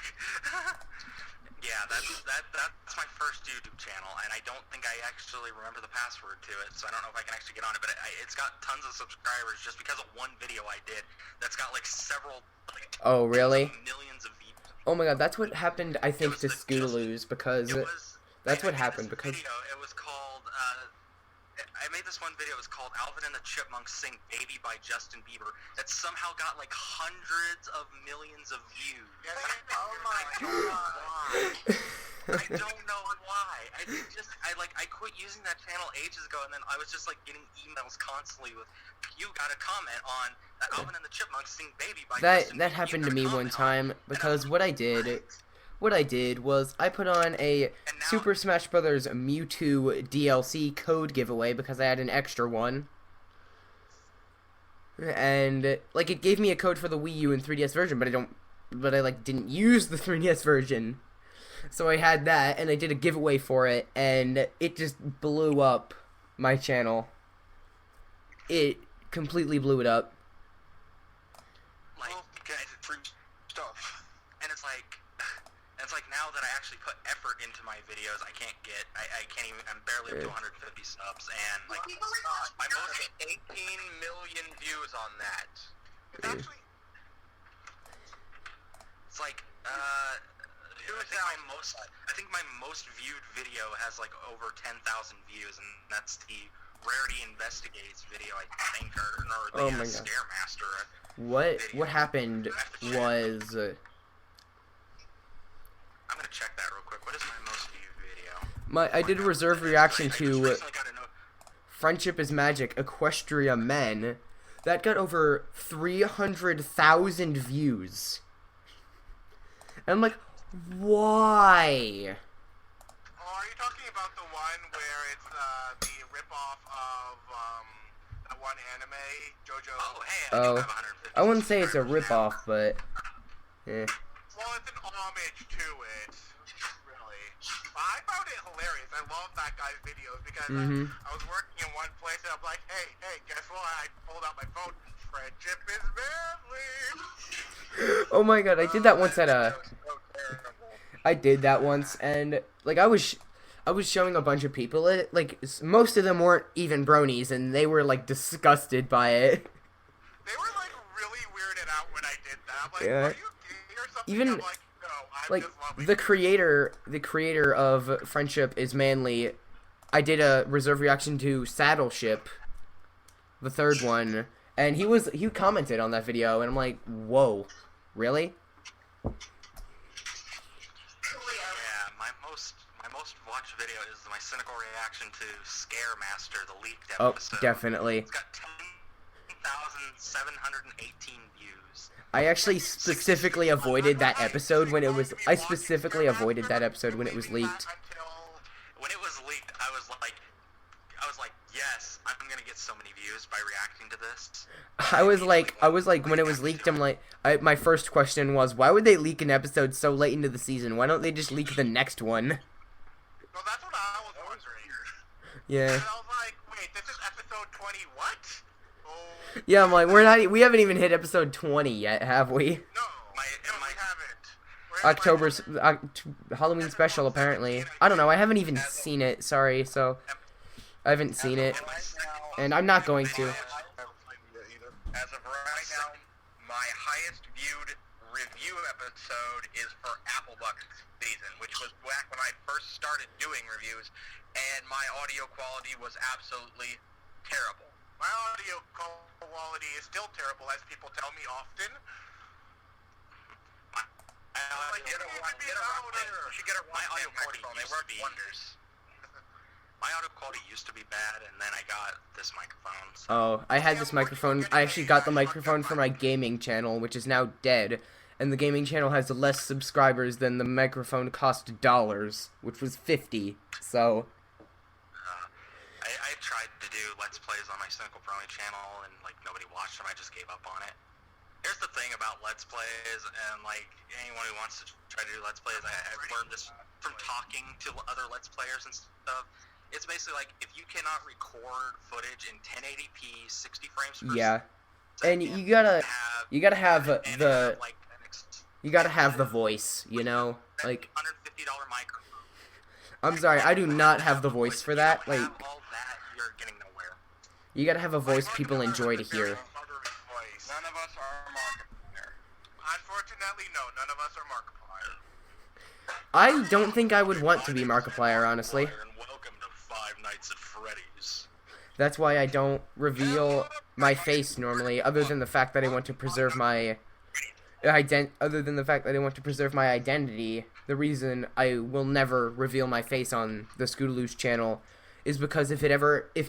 Yeah, that's my first YouTube channel, and I don't think I actually remember the password to it, so I don't know if I can actually get on it, but it's got tons of subscribers just because of one video I did that's got several Oh, really? Millions of views. Oh my god, that's what happened, I think, to Scootaleuz, because that's what happened, because it was called I made this one video. It was called Alvin and the Chipmunks Sing Baby by Justin Bieber. That somehow got hundreds of millions of views. Oh my god. I don't know why. I I quit using that channel ages ago, and then I was just like getting emails constantly with, you got a comment on that Alvin and the Chipmunks sing Baby by Justin That Bieber, happened you to got a me one comment on time it." because And I what I was did like, was I put on a And now- Super Smash Bros. Mewtwo DLC code giveaway because I had an extra one. And like it gave me a code for the Wii U and 3DS version, but I like didn't use the 3DS version. So I had that and I did a giveaway for it and it just blew up my channel. It completely blew it up. like, Well, get free stuff. and it's like now that I actually put effort into my videos, I can't even, I'm barely up to 150 subs, and like, People are my most 18 million views on that. It's actually It's like, I think my most viewed video has like over 10,000 views, and that's the Rarity Investigates video, I think, or the Oh my God. Scaremaster. What happened was I'm gonna check that real quick. What is my most viewed video? I did a reserve reaction I just to recently got a Friendship is Magic Equestria Men. That got over 300,000 views. And I'm like, why? Oh, are you talking about the one where it's the ripoff of that one anime, JoJo? Oh, hey, I Oh, do have 150 I wouldn't say it's a subscribers now. ripoff, but eh. Well, it's an homage to it, really. But I found it hilarious. I love that guy's videos because I was working in one place and I'm like, hey, guess what? I pulled out my phone. Friendship is manly. Oh my God, I did that once at a. I did that once, and like I was showing a bunch of people it. Like most of them weren't even bronies, and they were like disgusted by it. They were like really weirded out when I did that. I'm like, Yeah. are you gay or something? Even I'm like, no, I'm like just loving the creator of Friendship is Manly. I did a reserve reaction to Saddle Ship, the third one, and he commented on that video, and I'm like, whoa, really? Yeah, my most watched video is my cynical reaction to Scaremaster, the leaked Oh, episode. definitely. It's got 10,718 views. I actually specifically avoided that episode when it was. I specifically avoided that episode when it was leaked. When it was leaked, I was like, yes, I'm gonna get so many views by reacting to this. I was like, when it was leaked, I'm like, my first question was, why would they leak an episode so late into the season? Why don't they just leak the next one? Well, that's what I was wondering. Yeah. And I was like, wait, this is episode 20 what? Oh, Yeah, I'm like, we haven't even hit episode 20 yet, have we? no, we haven't. We're in October's Halloween special, apparently. I don't know, I haven't even seen it, sorry, so I haven't seen it, and I'm not going to. As of right now, my highest viewed review episode is for Applebuck season, which was back when I first started doing reviews, and my audio quality was absolutely terrible. My audio quality is still terrible, as people tell me often. My audio quality wonders. My audio quality used to be bad, and then I got this microphone. So. Oh, I had this microphone. I actually got the microphone for my gaming channel, which is now dead. And the gaming channel has less subscribers than the microphone cost dollars, which was 50. So, I tried to do Let's Plays on my Cynical Brony channel, and like nobody watched them. I just gave up on it. Here's the thing about Let's Plays, and like anyone who wants to try to do Let's Plays, I've learned this from talking to other Let's Players and stuff. It's basically like if you cannot record footage in 1080p, 60 frames per yeah. second, And you gotta have and the like you gotta have the voice, you know? Like, $150 microphone. I'm sorry, I do not have the voice for that. If you Like, don't have all that, you're getting nowhere. you gotta have a voice people enjoy to hear. None of us are Markiplier. Unfortunately, no, none of us are Markiplier. I don't think I would want to be Markiplier, honestly. And welcome to Five Nights at Freddy's. That's why I don't reveal my face normally, other than the fact that I want to preserve my other than the fact that I want to preserve my identity, the reason I will never reveal my face on the Scootaleuz channel is because if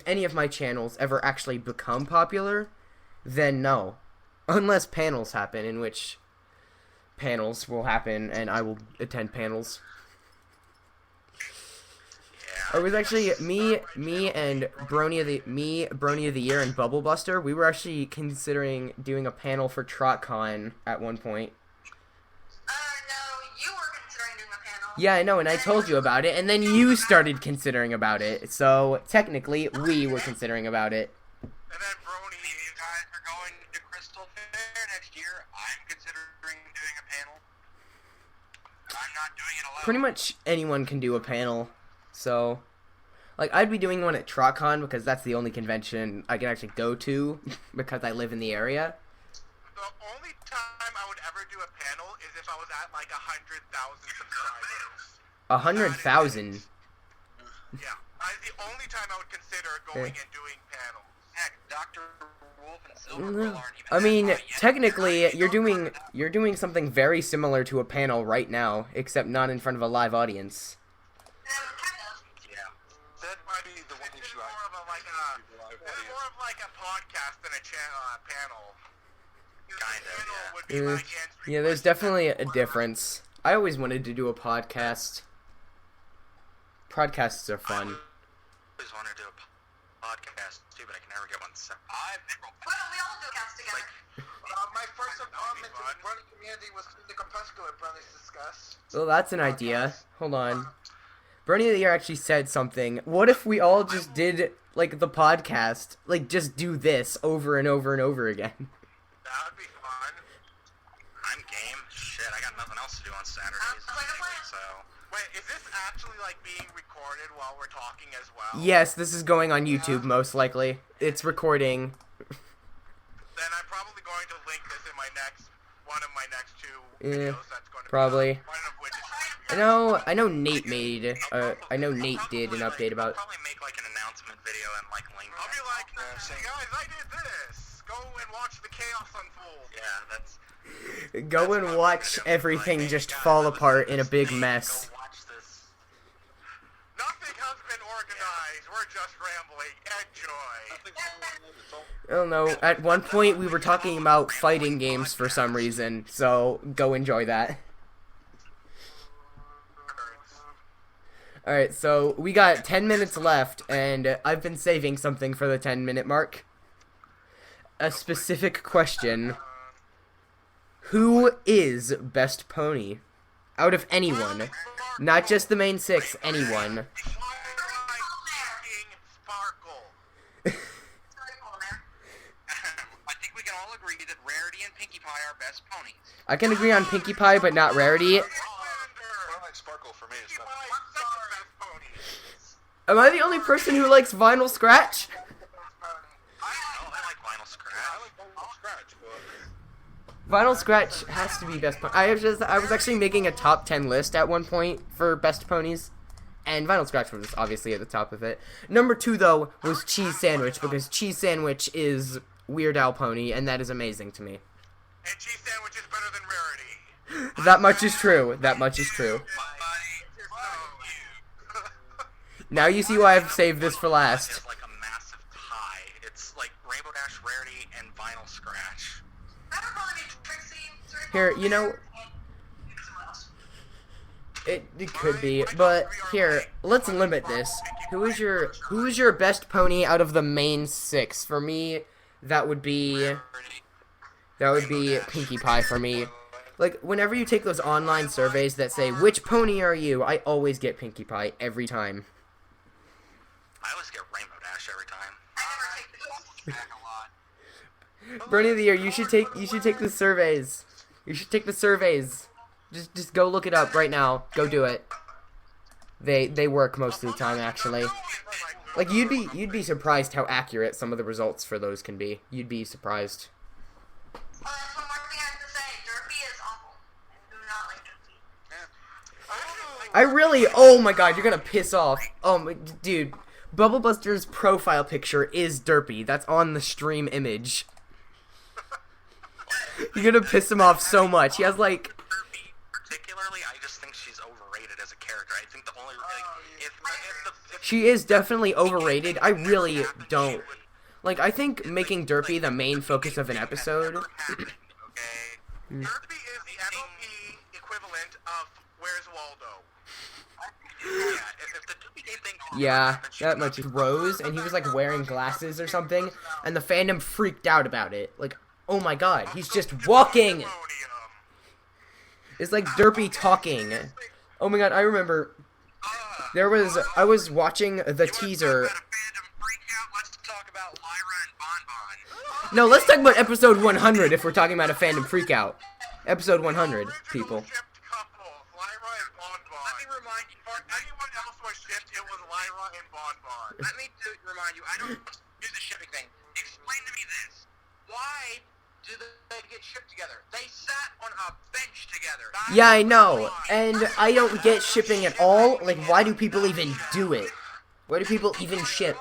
any of my channels ever actually become popular, then no. Unless panels happen, in which panels will happen and I will attend panels. It was actually me and Brony of the Year and Bubble Buster. We were actually considering doing a panel for TrotCon at one point. No, you were considering doing a panel. Yeah, I know, and I told you about it, and then you started considering about it. So technically, we were considering about it. And then Brony, You guys are going to Crystal Fair next year. I'm considering doing a panel. I'm not doing it alone. Pretty much anyone can do a panel. So, like, I'd be doing one at TrotCon because that's the only convention I can actually go to because I live in the area. the only time I would ever do a panel is if I was at like 100,000 subscribers. 100,000. Yeah, the only time I would consider going and doing panels. Heck, Dr. Wolf and Silverquill aren't even I mean, that high yet. technically, you're doing something very similar to a panel right now, except not in front of a live audience. Kind of. Yeah. That might be the one It's issue more of a more of like a podcast than a panel. Kind of, Panel yeah. would be like answering Yeah, there's questions definitely a about difference. I always wanted to do a podcast. Podcasts are fun. I always wanted to do a podcast too, but I can never get one set. Well, we all do cast together. My first involvement in fun. the Brony community was through the Compuscular Bronies discuss. Well, that's an idea. Hold on. Brony of the Year actually said something. What if we all just did, like, the podcast? Like, just do this over and over and over again. That would be fun. I'm game. Shit, I got nothing else to do on Saturdays like a anyway, plan. so... Wait, is this actually like being recorded while we're talking as well? Yes, this is going on YouTube, most likely. It's recording. Then I'm probably going to link this in one of my next two Yeah, videos. That's going to probably. Be one of which is I know Nate did an update about... I'll probably make like an announcement video and like link. I'll be like, hey guys, I did this. Go and watch the chaos unfold. Yeah, that's... Go and watch everything just fall apart in a big mess. Go watch this. Nothing has been organized. We're just rambling. Enjoy. I don't know, at one point we were talking about fighting games for some reason, so go enjoy that. Alright, so we got 10 minutes left, and I've been saving something for the 10-minute mark. A specific question. Who is best pony? Out of anyone. Not just the main six, anyone. Sparkle. It's really cool, man. I think we can all agree that Rarity and Pinkie Pie are best ponies. I can agree on Pinkie Pie, but not Rarity. I like Sparkle for me. It's not. Am I the only person who likes Vinyl Scratch? Oh, I like Vinyl Scratch. I like Vinyl Scratch, but Vinyl Scratch has to be best pony. I was actually making a top 10 list at one point for best ponies, and Vinyl Scratch was obviously at the top of it. Number 2 though was Cheese Sandwich, because Cheese Sandwich is Weird Al Pony, and that is amazing to me. And cheese sandwich is better than Rarity. That much is true. That much is true. Now you see why I've saved this for last. It's like a massive tie. It's like Rainbow Dash, Rarity, and Vinyl Scratch. That would probably be Trixie. Here, you know, Someone else. it could be, but here, let's limit this. Who is your best pony out of the main 6? For me, that would be Pinkie Pie for me. Like, whenever you take those online surveys that say, which pony are you, I always get Pinkie Pie every time. I always get Rainbow Dash every time. I never take the Back a lot. Brony of the Year, you should take the surveys. You should take the surveys. Just go look it up right now. Go do it. They work most of the time, actually. Like, you'd be surprised how accurate some of the results for those can be. You'd be surprised. Well, that's one more thing I have to say. Derpy is awful. I do not like Derpy. I really, oh my god, you're gonna piss off. Dude, Bubble Buster's profile picture is Derpy. That's on the stream image. You're gonna piss him off so much. He has like. Particularly, I just think she's overrated as a character. I think the only if She is definitely overrated. I really don't. Like, I think making Derpy the main focus of an episode. Derpy is the MLP equivalent of Where's Waldo. if the Derpy thing Yeah, that much. Rose, and he was like wearing glasses or something, and the fandom freaked out about it. Like, oh my god, he's just walking! It's like Derpy talking. Oh my god, I remember. I was watching the teaser. No, let's talk about episode 100 if we're talking about a fandom freakout. Episode 100, people. Let me remind you, I don't do the shipping thing. Explain to me this. Why do they get shipped together? They sat on a bench together. Yeah, I know. And I don't get shipping at all. Like, why do people even do it? Why do people even ship?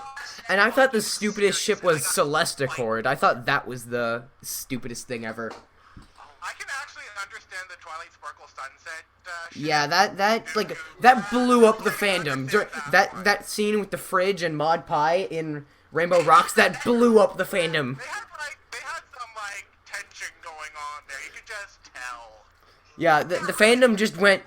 And I thought the stupidest ship was Celeste Accord. I thought that was the stupidest thing ever. I can actually understand the Twilight Sparkle Sunset Yeah, that blew up the fandom. That scene with the fridge and Mod Pie in Rainbow Rocks, that blew up the fandom. They had some, like, tension going on there. You could just tell. Yeah, the fandom just went...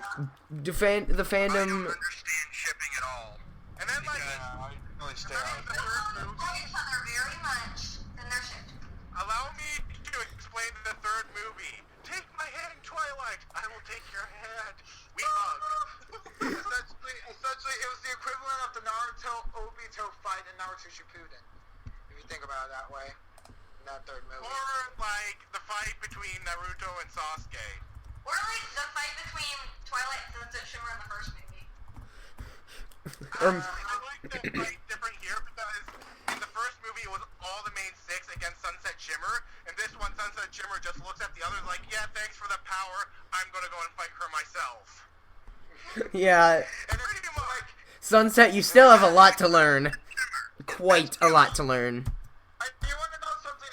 The fandom... I don't understand shipping at all. And then, like... I really stay They out. love each other very much, and they're shipped. Allow me to explain the third movie. Take my hand, Twilight. I will take your hand. We hug. Essentially, it was the equivalent of the Naruto-Obito fight in Naruto Shippuden. If you think about it that way. In that third movie. Or, like, the fight between Naruto and Sasuke. Or like the fight between Twilight and Sunset Shimmer in the first movie. I like to fight different here because in the first movie it was all the main six against Sunset Shimmer, and this one Sunset Shimmer just looks at the others like, yeah, thanks for the power, I'm gonna go and fight her myself. Yeah, And pretty much, Sunset, you still have a lot to learn. Quite a lot to learn. You want to know something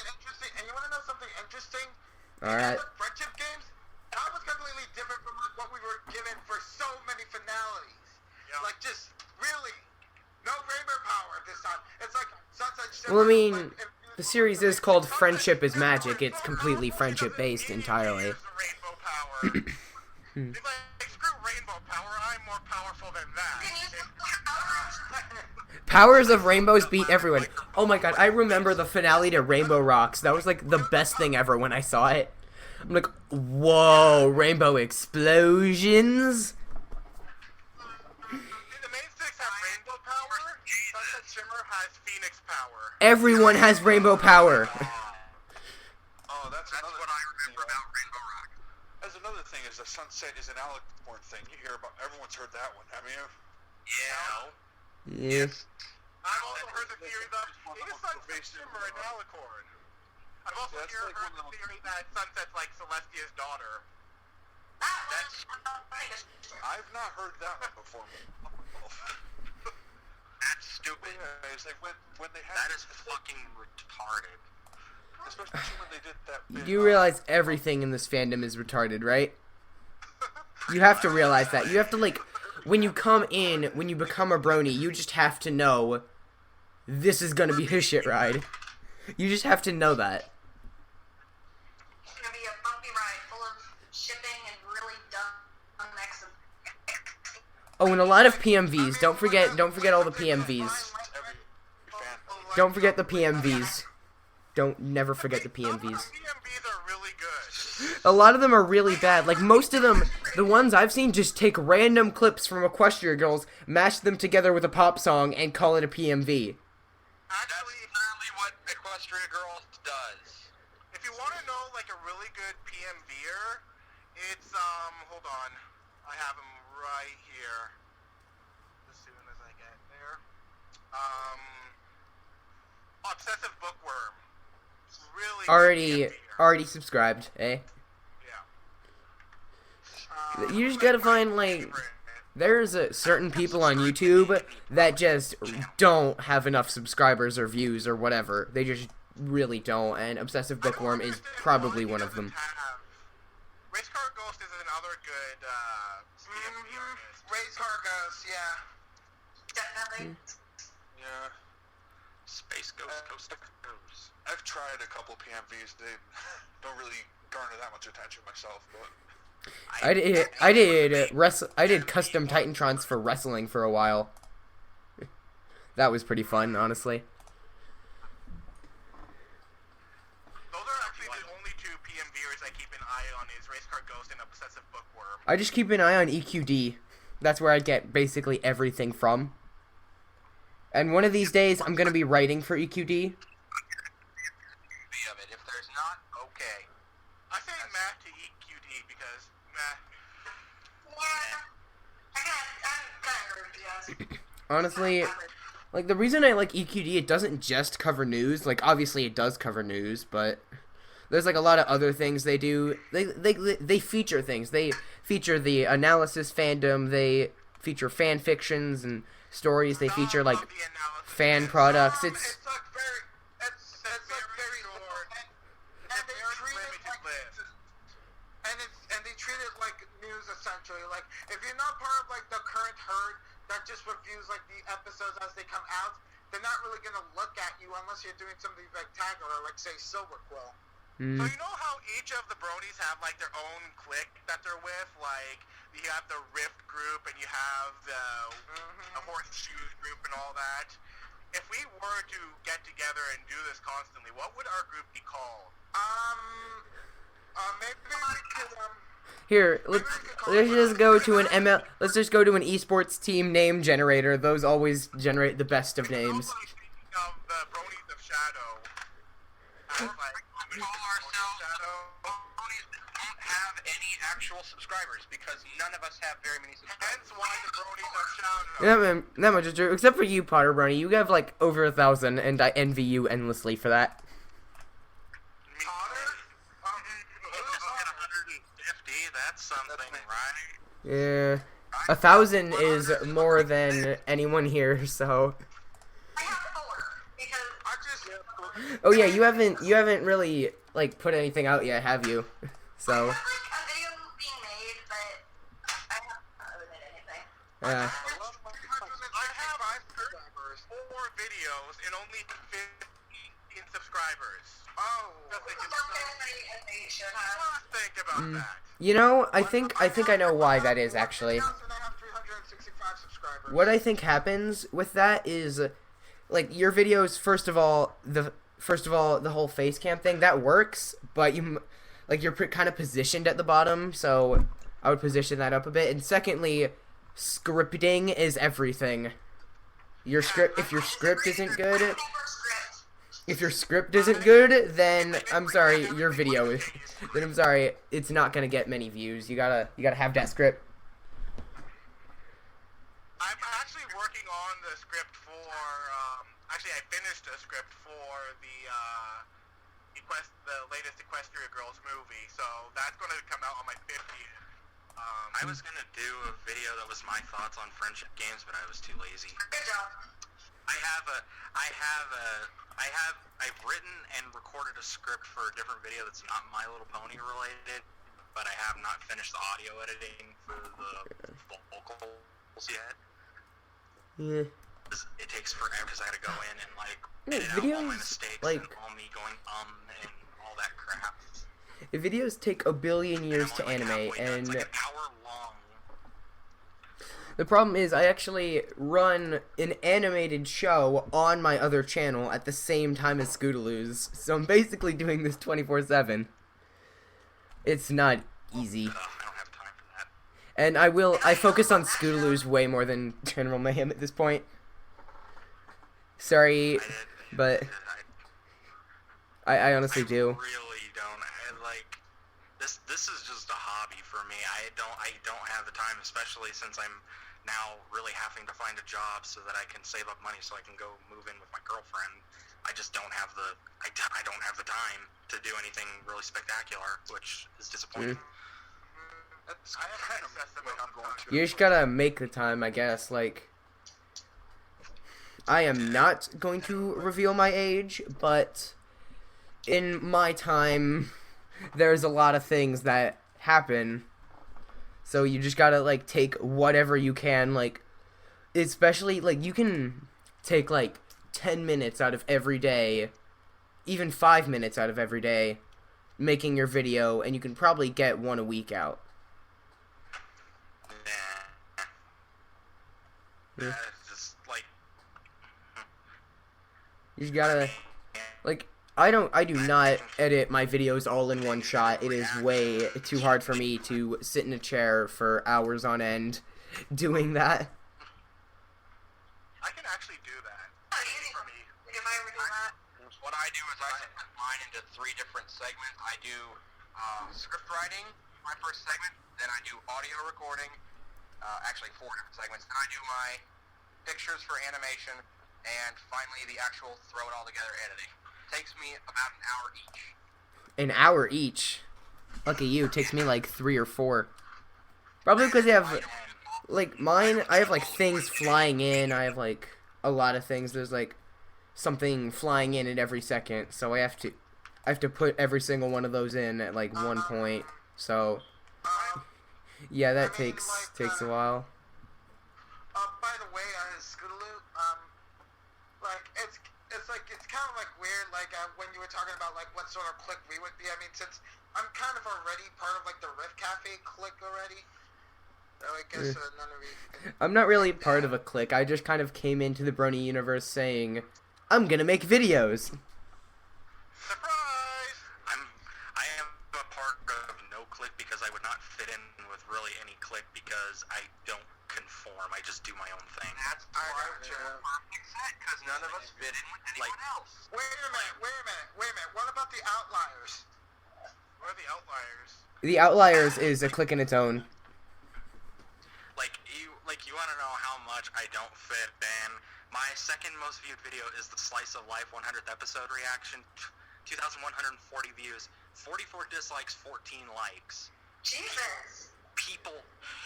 interesting? Alright. The friendship games, that was completely different from what we were given for so many finales. Yeah. Like, just really, no rainbow power this time. It's like Sunset Shimmer. Well, I mean, the series is called Friendship is Magic. It's completely friendship-based entirely. Rainbow power. He's like, screw rainbow power, I'm more powerful than that. Can use the powers. Powers of Rainbows beat everyone. Oh my god, I remember the finale to Rainbow Rocks. That was like the best thing ever when I saw it. I'm like, whoa, rainbow explosions? The main six have rainbow power, Sunset Shimmer has Phoenix power. Everyone has rainbow power. Oh, that's That's another what I thing, remember about Rainbow Rock. That's another thing is the Sunset is an Alicorn thing. You hear about everyone's heard that one, haven't you? Yeah. Yeah. I've also heard the theory that it is Sunset Shimmer and Alicorn. I've also That's heard like the one of theory that Sunset's like Celestia's daughter. I've not heard that one before. That's stupid. Yeah, it's like when they had That is fucking retarded. especially when they did that bit, You realize everything in this fandom is retarded, right? You have to realize that. You have to, like, when you come in, when you become a brony, you just have to know this is gonna be his shit ride. You just have to know that. It's gonna be a bumpy ride full of shipping and really dumb mix of. Oh, and a lot of PMVs. Don't forget all the PMVs. Don't forget the PMVs. Never forget the PMVs. PMVs are really good. A lot of them are really bad. Like, most of them, the ones I've seen, just take random clips from Equestria Girls, mash them together with a pop song, and call it a PMV. That's Actually, literally what Equestria Girls does. if you want to know like a really good PMVer, it's hold on, I have him right here. As soon as I get there, Obsessive Bookworm. Really good PMVer. Already subscribed, eh? Yeah. You just gotta find, like, there's certain people on YouTube that just don't have enough subscribers or views or whatever. They just really don't, and Obsessive Bookworm is probably one of them. Race Car Ghost is another good PMV artist. Race Car Ghost, yeah. Definitely. Yeah. Space Ghost, Coast to Coast. I've tried a couple PMVs. They don't really garner that much attention myself, but I did custom Titantrons for wrestling for a while. That was pretty fun, honestly. Those are actually the only two PMVers I keep an eye on is Race Car Ghost and Obsessive Bookworm. I just keep an eye on EQD. That's where I get basically everything from. And one of these days, I'm gonna be writing for EQD. Of it. If there's not, okay. I say Matt to EQD because Matt. Yeah. I'm kind of agree with you guys. Honestly, like, the reason I like EQD, it doesn't just cover news. Like, obviously it does cover news, but there's, like, a lot of other things they do. They feature things. They feature the analysis fandom. They feature fan fictions and stories. They feature, like, fan products. It's like very, it's like very short. And they treat it like, and they treat it like news essentially. Like, if you're not part of like the current herd that just reviews like the episodes as they come out, they're not really gonna look at you unless you're doing something spectacular, like say Silver Quill. So you know how each of the bronies have like their own clique that they're with? Like you have the Rift group and you have the Horseshoes group and all that. If we were to get together and do this constantly, what would our group be called? Maybe we could Here, let's just go to an ML. Let's just go to an esports team name generator. Those always generate the best of names. Of the bronies of Shadow. We call ourselves bronies that don't have any actual subscribers because none of us have very many subscribers. Hence why the bronies of Shadow. Yeah, man, that much is true. Except for you, PotterBrony. You have like over 1,000, and I envy you endlessly for that. That's something, right? Yeah, 1,000 is more than anyone here. So. I have 4 because I just. Oh yeah, you haven't really like put anything out yet, have you? So. I have like a video being made, but I haven't really made anything. Yeah. I have 4 videos and only 15 subscribers. Oh. Think about that. You know, I think I know why that is actually. What I think happens with that is, like, your videos. First of all, the whole face cam thing that works, but you're kind of positioned at the bottom, so I would position that up a bit. And secondly, scripting is everything. If your script isn't good. If your script isn't good, then I'm sorry, your video is. Then I'm sorry, it's not gonna get many views. You gotta have that script. I'm actually working on the script for. Actually, I finished a script for the latest Equestria Girls movie, so that's going to come out on my 50th. I was gonna do a video that was my thoughts on friendship games, but I was too lazy. Good job. I've written and recorded a script for a different video that's not My Little Pony related, but I have not finished the audio editing for the vocals yet. Yeah. It takes forever because I gotta go in and like Yeah, edit out all my videos, mistakes like- and all me going and all that crap. Videos take a billion years And to I'm only, like, animate, halfway done. It's and like an hour long. the problem is I actually run an animated show on my other channel at the same time as Scootaleuz, so I'm basically doing this 24/7. It's not easy. I don't have time for that. And I focus on Scootaleuz way more than General Mayhem at this point. Sorry, but I honestly do. Really don't. This is just a hobby for me. I don't have the time, especially since I'm now really having to find a job so that I can save up money so I can go move in with my girlfriend. I just don't have the I don't have the time to do anything really spectacular, which is disappointing. I have kind of messed up. You just gotta make the time, I guess. Like, I am not going to reveal my age, but in my time, there's a lot of things that happen. So you just gotta, like, take whatever you can, like, especially, like, you can take, like, 10 minutes out of every day, even 5 minutes out of every day, making your video, and you can probably get one a week out. Yeah. It's just, like... You just gotta, like... I do not edit my videos all in one shot. It is way too hard for me to sit in a chair for hours on end doing that. I can actually do that. For me. If I ever do that. What I do is I split mine into 3 different segments. I do script writing, my first segment, then I do audio recording, actually 4 different segments, then I do my pictures for animation, and finally the actual throw it all together editing. Takes me about an hour each. An hour each? Lucky you, it takes me like 3 or 4. Probably because I have, like, mine, I have, like, things flying in, I have, like, a lot of things. There's, like, something flying in at every second, so I have to put every single one of those in at, like, one point. So, yeah, that takes a while. By the way, Scootaleuz, like, it's kind of like weird, like, when you were talking about, like, what sort of clique we would be. I mean, since I'm kind of already part of, like, the Rift Cafe clique already, so I guess none of you... I'm not really part of a clique. I just kind of came into the Brony universe saying, I'm gonna make videos. Surprise! I am a part of no clique because I would not fit in with really any clique because I don't conform. I just do my own thing. That's perfect set, because none of us fit in with anyone else. Wait a minute. What about the Outliers? What are the Outliers? The Outliers is a clique in its own. You want to know how much I don't fit in? My second most viewed video is the Slice of Life 100th episode reaction. 2,140 views, 44 dislikes, 14 likes. Jesus. People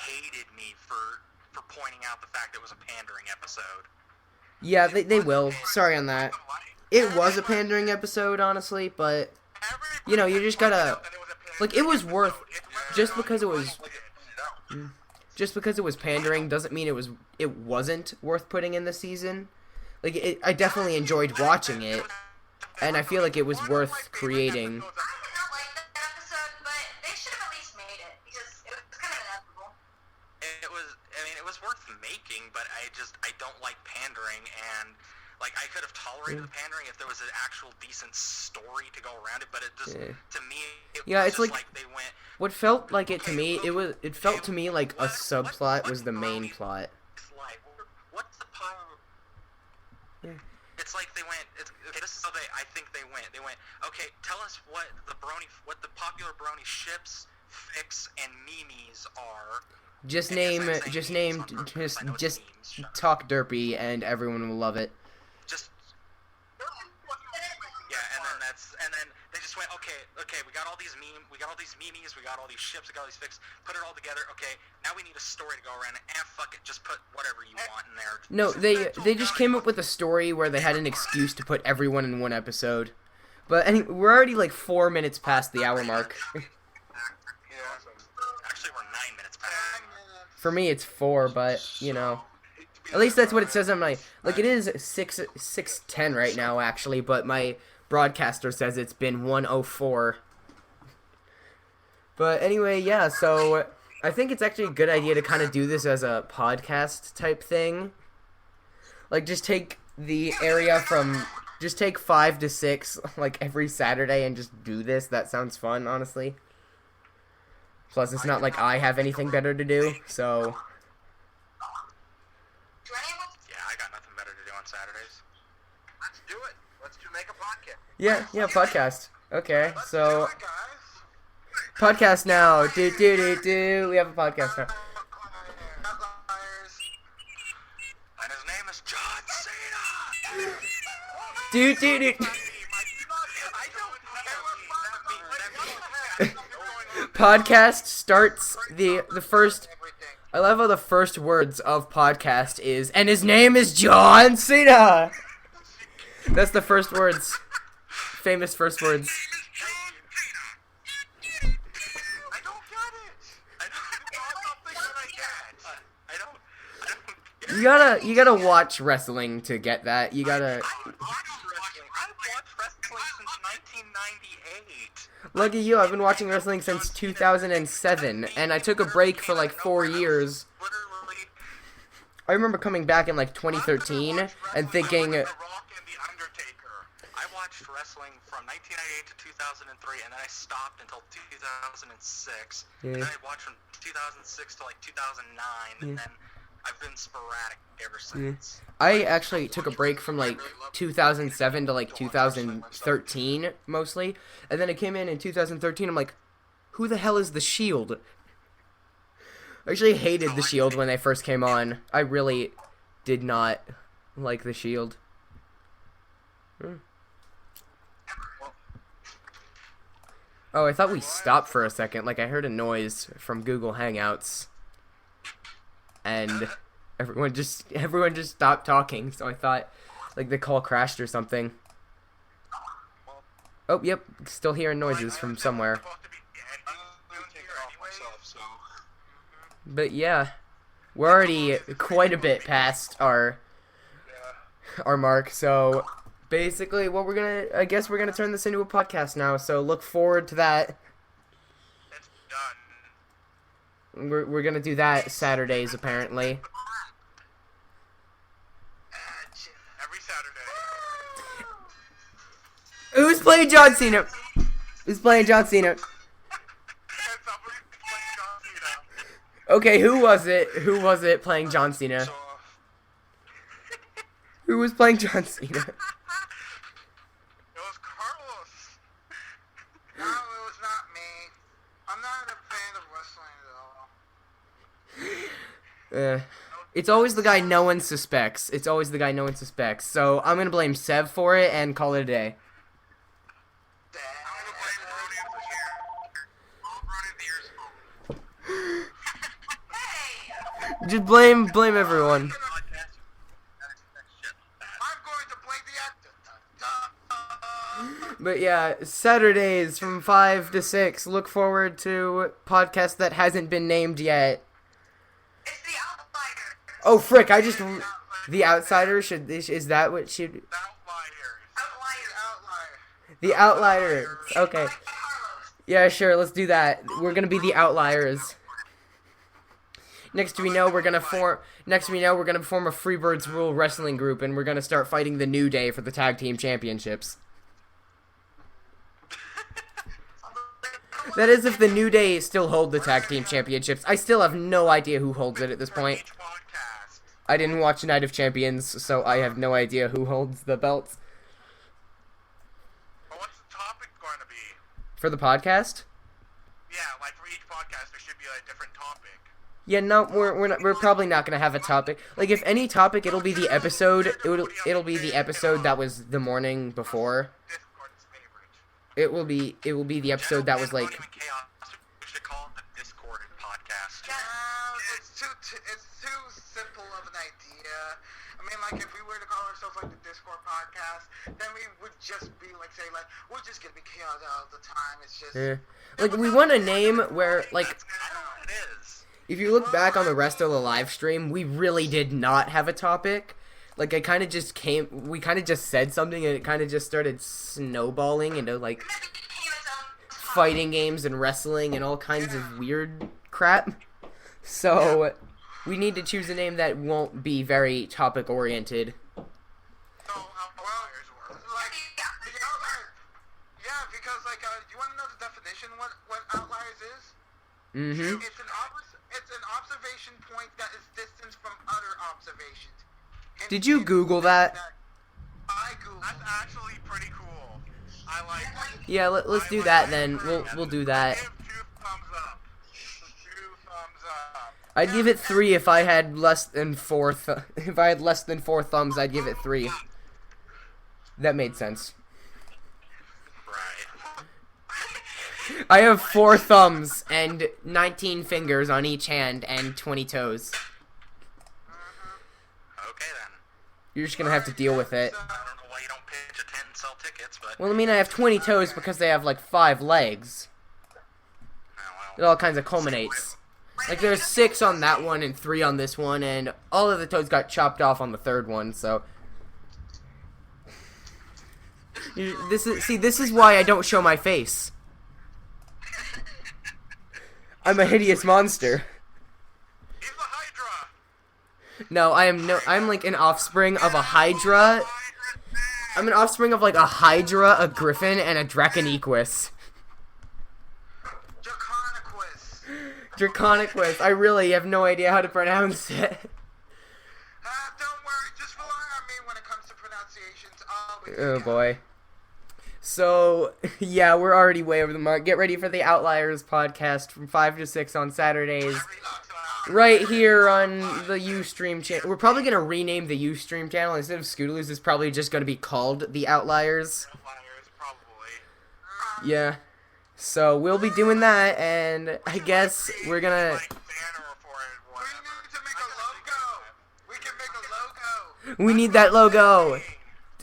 hated me for pointing out the fact it was a pandering episode. Yeah, they will. Sorry on that. It was a pandering episode, honestly, but, you know, you just gotta, like, it was worth, just because it was pandering doesn't mean it wasn't worth putting in the season. Like, I definitely enjoyed watching it, and I feel like it was worth creating. I did not like that episode, but they should have at least made it, because it was kind of inevitable. It was worth making, but I don't like pandering, and, like, I could have tolerated the pandering if there was an actual decent story to go around it, but it just, to me, it was just like they went... What felt like it to me, it felt to me like a subplot was the main plot. What's the problem? Yeah. It's like they went, okay, this is how I think they went. They went, okay, tell us what the popular Brony ships, fics, and memes are. Just talk derpy and everyone will love it. And then they just went, okay, we got all these memes, we got all these ships, we got all these fics, put it all together, okay, now we need a story to go around, and fuck it, just put whatever you want in there. No, they just came up with a story where they had an excuse to put everyone in one episode. But anyway, we're already like 4 minutes past the hour mark. Actually, we're 9 minutes past. For me, it's 4, but, you know. At least that's what it says on my, like, it is 6:10 right now, actually, but my broadcaster says it's been 1:04. But anyway, yeah, so I think it's actually a good idea to kind of do this as a podcast type thing. Like, just take the area from, just take 5 to 6, like, every Saturday and just do this. That sounds fun, honestly. Plus, it's not like I have anything better to do, so... Yeah, I got nothing better to do on Saturdays. Let's do it. Make a podcast. Yeah, podcast. Okay, so... Podcast now. Do. We have a podcast now. And his name is John Cena. Do. Podcast starts the first... I love how the first words of podcast is, and his name is John Cena! That's the first words. famous first words. I don't get it. It's not something that I get. I don't get You gotta watch wrestling to get that. You gotta. I've watched wrestling since 1998. Lucky you, I've been watching wrestling since 2007, and I took a break for like 4 years. Literally, I remember coming back in like 2013 and thinking, The Rock and The Undertaker. I watched wrestling from 1998 to 2003, and then I stopped until 2006. Yeah. And then I watched from 2006 to like 2009, and then I've been sporadic ever since. I actually took a break from like 2007 to like 2013 mostly, and then I came in 2013. I'm like, who the hell is the Shield? I actually hated the Shield when they first came on. I really did not like the Shield. Oh, I thought we stopped for a second. Like I heard a noise from Google Hangouts, and everyone just stopped talking. So I thought like the call crashed or something. Oh, yep, still hearing noises from somewhere. Supposed to be I'm gonna take it off myself, so. But yeah, we're already quite a bit past our mark. So basically, I guess we're gonna turn this into a podcast now. So look forward to that. It's done. We're gonna do that Saturdays apparently. Every Saturday. Who's playing John Cena? Who's playing John Cena? And somebody's playing John Cena. Okay, who was it? Who was it playing John Cena? So, Who was playing John Cena? It was Carlos. No, it was not me. I'm not a fan of wrestling at all. It's always the guy no one suspects. It's always the guy no one suspects. So I'm gonna blame Sev for it and call it a day. I'm gonna play Brony as a share. All Brony the ears. Hey! Just blame everyone. I'm going to blame the actor. But yeah, Saturdays from 5 to 6. Look forward to podcast that hasn't been named yet. It's the Outlier. Oh frick! The Outsider is that what should Outliers. Outlier. the Outlier? Okay. Like Carlos. Yeah, sure. Let's do that. We're gonna be the Outliers. Next we know we're gonna form a Freebirds Rule wrestling group, and we're gonna start fighting the New Day for the tag team championships. That is if the New Day still hold the tag team championships. I still have no idea who holds it at this point. Each podcast. I didn't watch Night of Champions, so I have no idea who holds the belts But what's the topic going to be? for the podcast. Yeah, like for each podcast, there should be a different topic. Yeah, no, we're probably not gonna have a topic. Like, if any topic, it'll be the episode. It'll be the episode that was the morning before. Discord's favorite. It will be the episode that was like. We should call it the Discord podcast. It's too simple of an idea. I mean, like, if we were to call ourselves, like, the Discord podcast, then we would just be, like, say, like, we're just gonna be chaotic all the time. It's just... Like, we want a name where, like, I don't know what it is. if you look back on the rest of the live stream, we really did not have a topic. Like, we kind of just said something, and it kind of just started snowballing into, like, fighting games and wrestling and all kinds of weird crap. So, we need to choose a name that won't be very topic-oriented. So, outliers were. Like, the outlier... Yeah, because, like, you want to know the definition what outliers is? Mm-hmm. It's an observation point that is distant from other observations. Did you Google that? I Googled. That's actually pretty cool. I like it. Yeah, let's do that then. We'll do that. Give 2 thumbs up. 2 thumbs up. I'd give it 3 if I had less than 4 if I had less than 4 thumbs, I'd give it 3. That made sense. Right. I have 4 thumbs and 19 fingers on each hand and 20 toes. Okay then. You're just gonna have to deal with it. I don't know why you don't pitch a tent and sell tickets. bits, but... Well, I mean, I have 20 toes because they have, like, 5 legs. It all kinds of culminates. Like, there's 6 on that one and 3 on this one, and all of the toes got chopped off on the 3rd one, so... This is why I don't show my face. I'm a hideous monster. He's the Hydra. No, I'm like an offspring of a Hydra. I'm an offspring of like a Hydra, a Griffin, and a Draconequus. Draconiquus. I really have no idea how to pronounce it. Don't worry, just rely on me when it comes to pronunciations. Oh boy. So, yeah, we're already way over the mark. Get ready for the Outliers podcast from 5 to 6 on Saturdays. Right here on the Ustream channel. We're probably going to rename the Ustream channel. Instead of Scootaleuz, it's probably just going to be called the Outliers. Yeah. So, we'll be doing that, and I guess we're going to... We need that logo.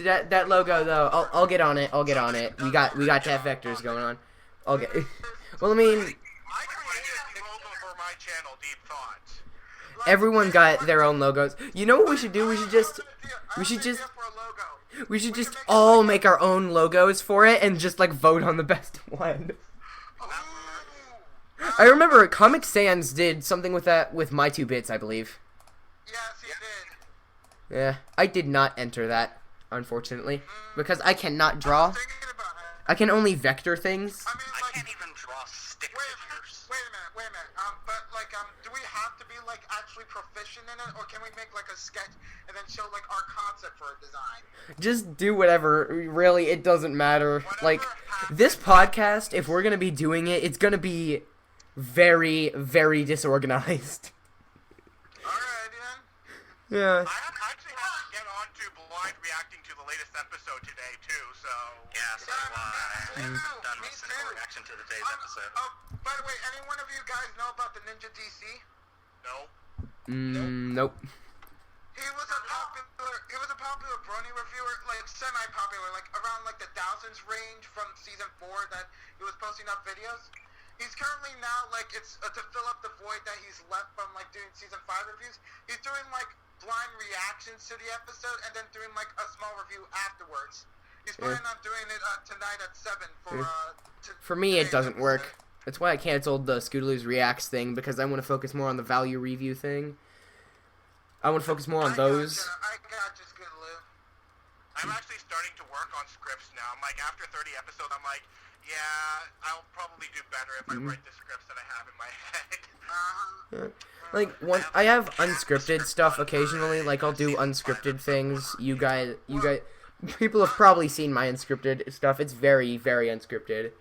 That logo though, I'll get on it. I'll get on it. We got that vectors going on. I'll get. Well, I mean, everyone got their own logos. You know what we should do? We should just all make our own logos for it and just like vote on the best one. I remember Comic Sans did something with that with My 2 Bits, I believe. Yes, he did. Yeah, I did not enter that, unfortunately, because I cannot draw. I can only vector things. I mean, like, I can't even draw stick figures. Wait a minute. Do we have to be like actually proficient in it, or can we make like a sketch and then show like our concept for a design? Just do whatever. Really, it doesn't matter. Like, this podcast, if we're gonna be doing it, it's gonna be very, very disorganized. Alright, then. Yeah. I actually have to get on to blind reacting to the latest episode today, too, so... Yeah, so I've done Me a cynical too. reaction to today's episode. By the way, any one of you guys know about the Ninja DC? No. Nope. He was a popular Brony reviewer, like semi-popular, like around like the thousands range from season 4 that he was posting up videos. He's currently now like it's to fill up the void that he's left from like doing season 5 reviews. He's doing like blind reactions to the episode and then doing like a small review afterwards. He's planning on doing it tonight at 7 for For me, it doesn't work. That's why I canceled the Scootaleuz Reacts thing, because I want to focus more on the value review thing. I want to focus more on those. I got you, Scootaleuz. I'm actually starting to work on scripts now. I'm like, after 30 episodes, I'm like, yeah, I'll probably do better if I write the scripts that I have in my head. Like, I have unscripted stuff occasionally. Like, I'll do unscripted things. You guys, people have probably seen my unscripted stuff. It's very, very unscripted.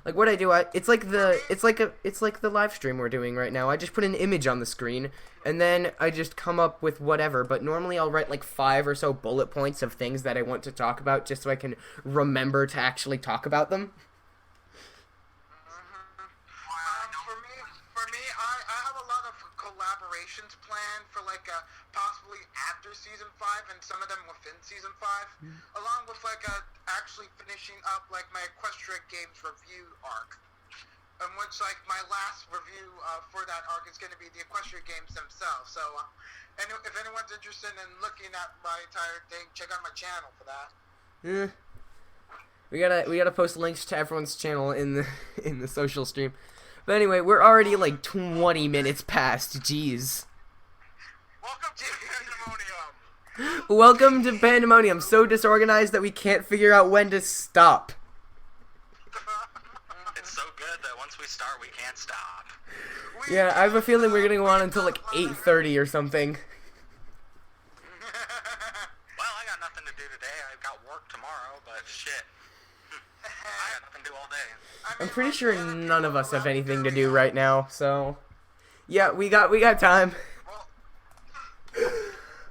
Like, what I do, it's like the live stream we're doing right now. I just put an image on the screen, and then I just come up with whatever. But normally I'll write like 5 or so bullet points of things that I want to talk about, just so I can remember to actually talk about them. For me, I have a lot of collaborations planned for like possibly after season 5 and some of them within season 5, along with like actually finishing up like my Equestria Games review arc, in which like my last review for that arc is going to be the Equestria Games themselves. So, and if anyone's interested in looking at my entire thing, check out my channel for that. Yeah. We gotta post links to everyone's channel in the social stream. But anyway, we're already like 20 minutes past. Jeez. Welcome to Pandemonium! Welcome to Pandemonium. So disorganized that we can't figure out when to stop. It's so good that once we start, we can't stop. Yeah, I have a feeling we're gonna go on until like 8:30 or something. Well, I got nothing to do today. I've got work tomorrow, but shit. I got nothing to do all day. I'm pretty sure none of us have anything to do right now, so yeah, we got time.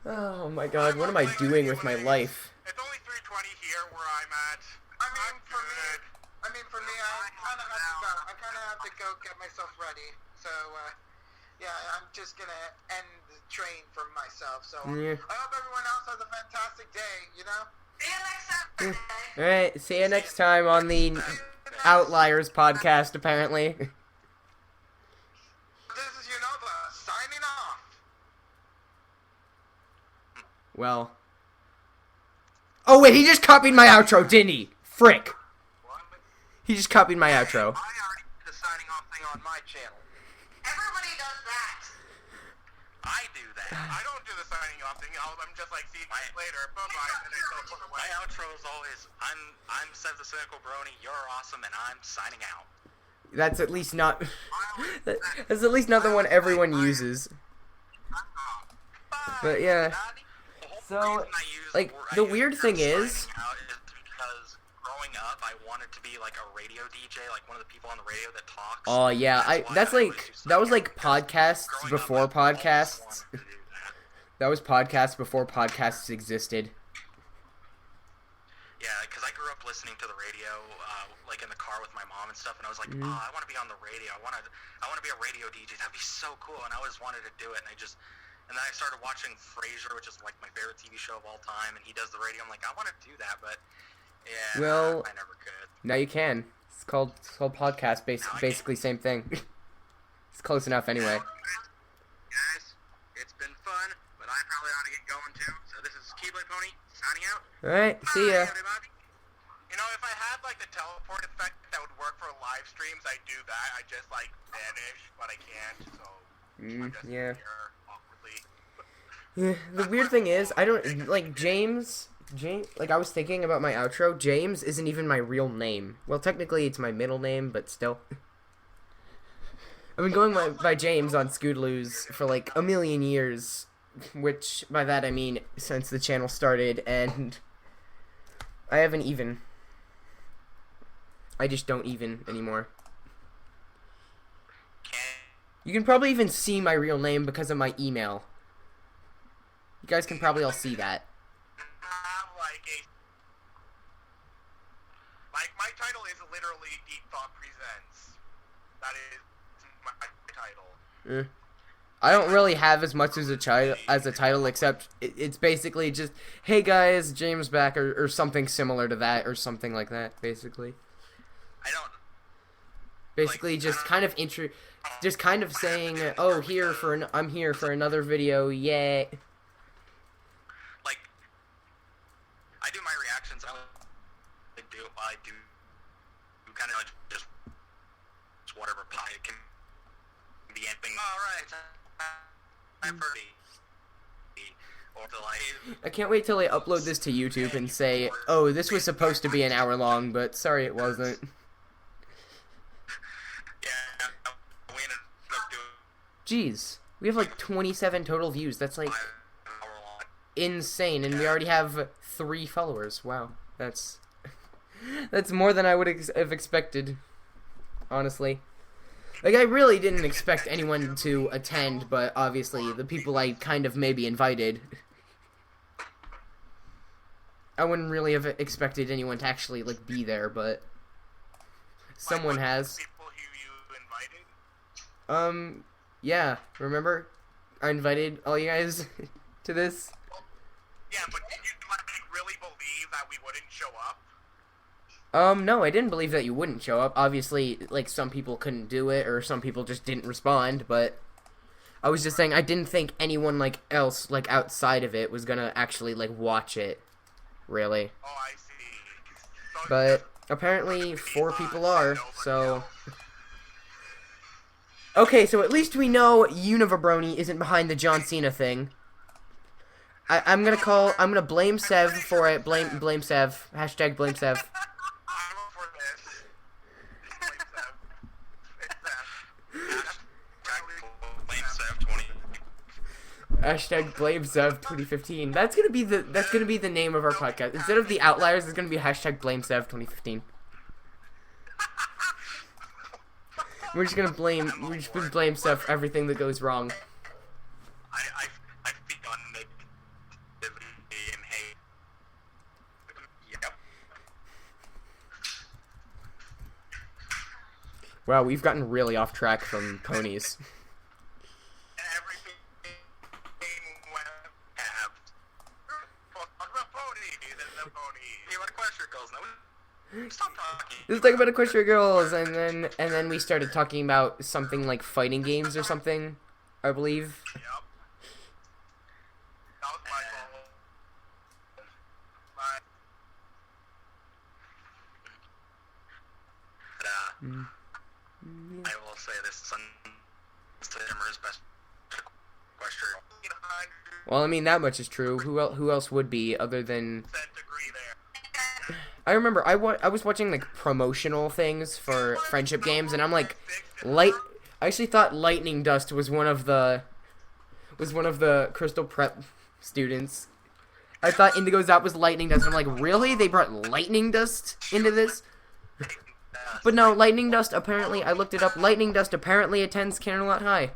Oh my god, what am I doing with my life? It's only 3:20 here where I'm at. For me, I kind of have to go get myself ready. So, yeah, I'm just gonna end the train for myself. So, Yeah. I hope everyone else has a fantastic day. You know. See you next Saturday. Alright, see you next time on the Outliers podcast, apparently. This is Unova signing off. Well. Oh wait, he just copied my outro, didn't he? Frick. He just copied my outro. I already did the signing off thing on my channel. Everybody does that. I do that. I don't do the signing off thing. I'm just like, see you later. Bye bye. And then teleport away. My outro is always, I'm Sev the Cynical Brony, you're awesome, and I'm signing out. That's at least not. That's at least not the one everyone uses. But yeah. The whole So, reason I use like, I the use weird thing signing is. out because growing up, I wanted to be like a radio DJ, like one of the people on the radio that talks. Oh yeah, That's why I always do that was signing like out, because podcasts growing up, before I've always podcasts. wanted to do that. That was podcasts before podcasts existed. Yeah, because I grew up listening to the radio, like in the car with my mom and stuff, and I was like, Mm-hmm. oh, I want to be on the radio. I want to be a radio DJ. That'd be so cool. And I always wanted to do it, and then I started watching Frasier, which is like my favorite TV show of all time, and he does the radio. I'm like, I want to do that, but yeah, Well, I never could. Now you can. It's called podcast. Now I Basically same thing. It's close enough anyway. Guys, it's been fun, but I probably ought to get going too. So this is KeybladePony signing out. All right, see ya. Bye, everybody. You know, if I had like the teleport effect that would work for live streams, I'd do that. I just like vanish, but I can't. So I'm just Yeah. here awkwardly. Yeah, the weird thing is, I don't like James. Like I was thinking about my outro. James isn't even my real name. Well, technically it's my middle name, but still. I've been going by James on Scootaleuz for like a million years, which by that I mean since the channel started, and I haven't even. I just don't even anymore. You can probably even see my real name because of my email. You guys can probably all see that. Have like my title is literally Deep Thought Presents. That is my title. I don't really have as much as a title, except it's basically just, hey guys, James back, or something similar to that, or something like that, basically. I don't. Basically, just kind of just kind of saying, oh, I'm here for another video, yay. Like, I do my reactions. I do kind of like just whatever pie. It can be anything. All right, I'm pretty. Or to like. I can't wait till I upload this to YouTube and say, oh, this was supposed to be an hour long, but sorry it wasn't. Yeah, we ended up doing Jeez, we have like 27 total views. That's like 5 hour long. insane, and we already have 3 followers. Wow, that's more than I would have expected, honestly. Like, I really didn't expect anyone to attend, but obviously the people I kind of maybe invited, I wouldn't really have expected anyone to actually like be there, but someone has. People who you invited. Yeah, remember? I invited all you guys to this. Yeah, but did you like really believe that we wouldn't show up? No, I didn't believe that you wouldn't show up. Obviously, like, some people couldn't do it, or some people just didn't respond, but I was just saying I didn't think anyone, like, else, like, outside of it was gonna actually, like, watch it, really. Oh, I see. So But apparently 4 people are, so... Okay, so at least we know UnovaBrony isn't behind the John Cena thing. I'm gonna blame Sev for it. Blame Sev. Hashtag blame Sev. I'm up for this. Blame Sev 20. Hashtag blame Sev 2015. That's gonna be the name of our podcast. Instead of the Outliers, it's gonna be hashtag blame Sev 2015. We're just gonna blame Sev for everything that goes wrong. I've begun negativity and hate. Yep. Wow, we've gotten really off track from ponies. Everything went halved. PotterBrony, the pony. Stop talking. Let's talk about Equestria Girls, and then we started talking about something like fighting games or something, I believe. Yep. That was my fault. My... I will say this is Simmer's best question. Well, I mean, that much is true. Who else would be other than... Degree there. I remember I was watching like promotional things for friendship games, and I'm like, I actually thought Lightning Dust was one of the Crystal Prep students. I thought Indigo Zap was Lightning Dust. I'm like, really? They brought Lightning Dust into this? But no, Lightning Dust apparently, I looked it up. Lightning Dust apparently attends Canterlot High.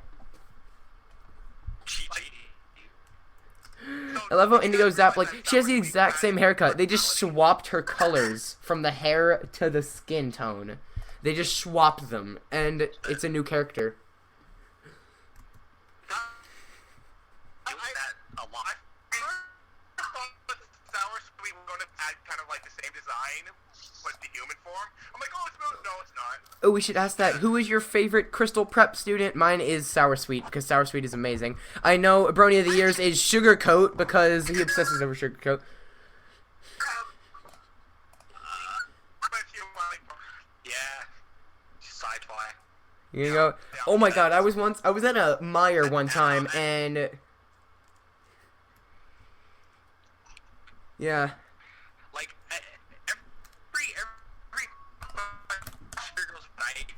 I love how Indigo Zap, like, she has the exact same haircut. They just swapped her colors from the hair to the skin tone. They just swapped them, and it's a new character. I that a lot. I thought Sour Sweet were going to add kind of like the same design, but the human form. I'm like, oh, it's smooth. No, it's not. Oh, we should ask that. Who is your favorite Crystal Prep student? Mine is Sour Sweet, because Sour Sweet is amazing. I know Brony of the Years is Sugar Coat, because he obsesses over Sugar Coat. Yeah. Sci-fi. You go. Oh my God! I was at a Meijer one time, and yeah. Like every girl's night,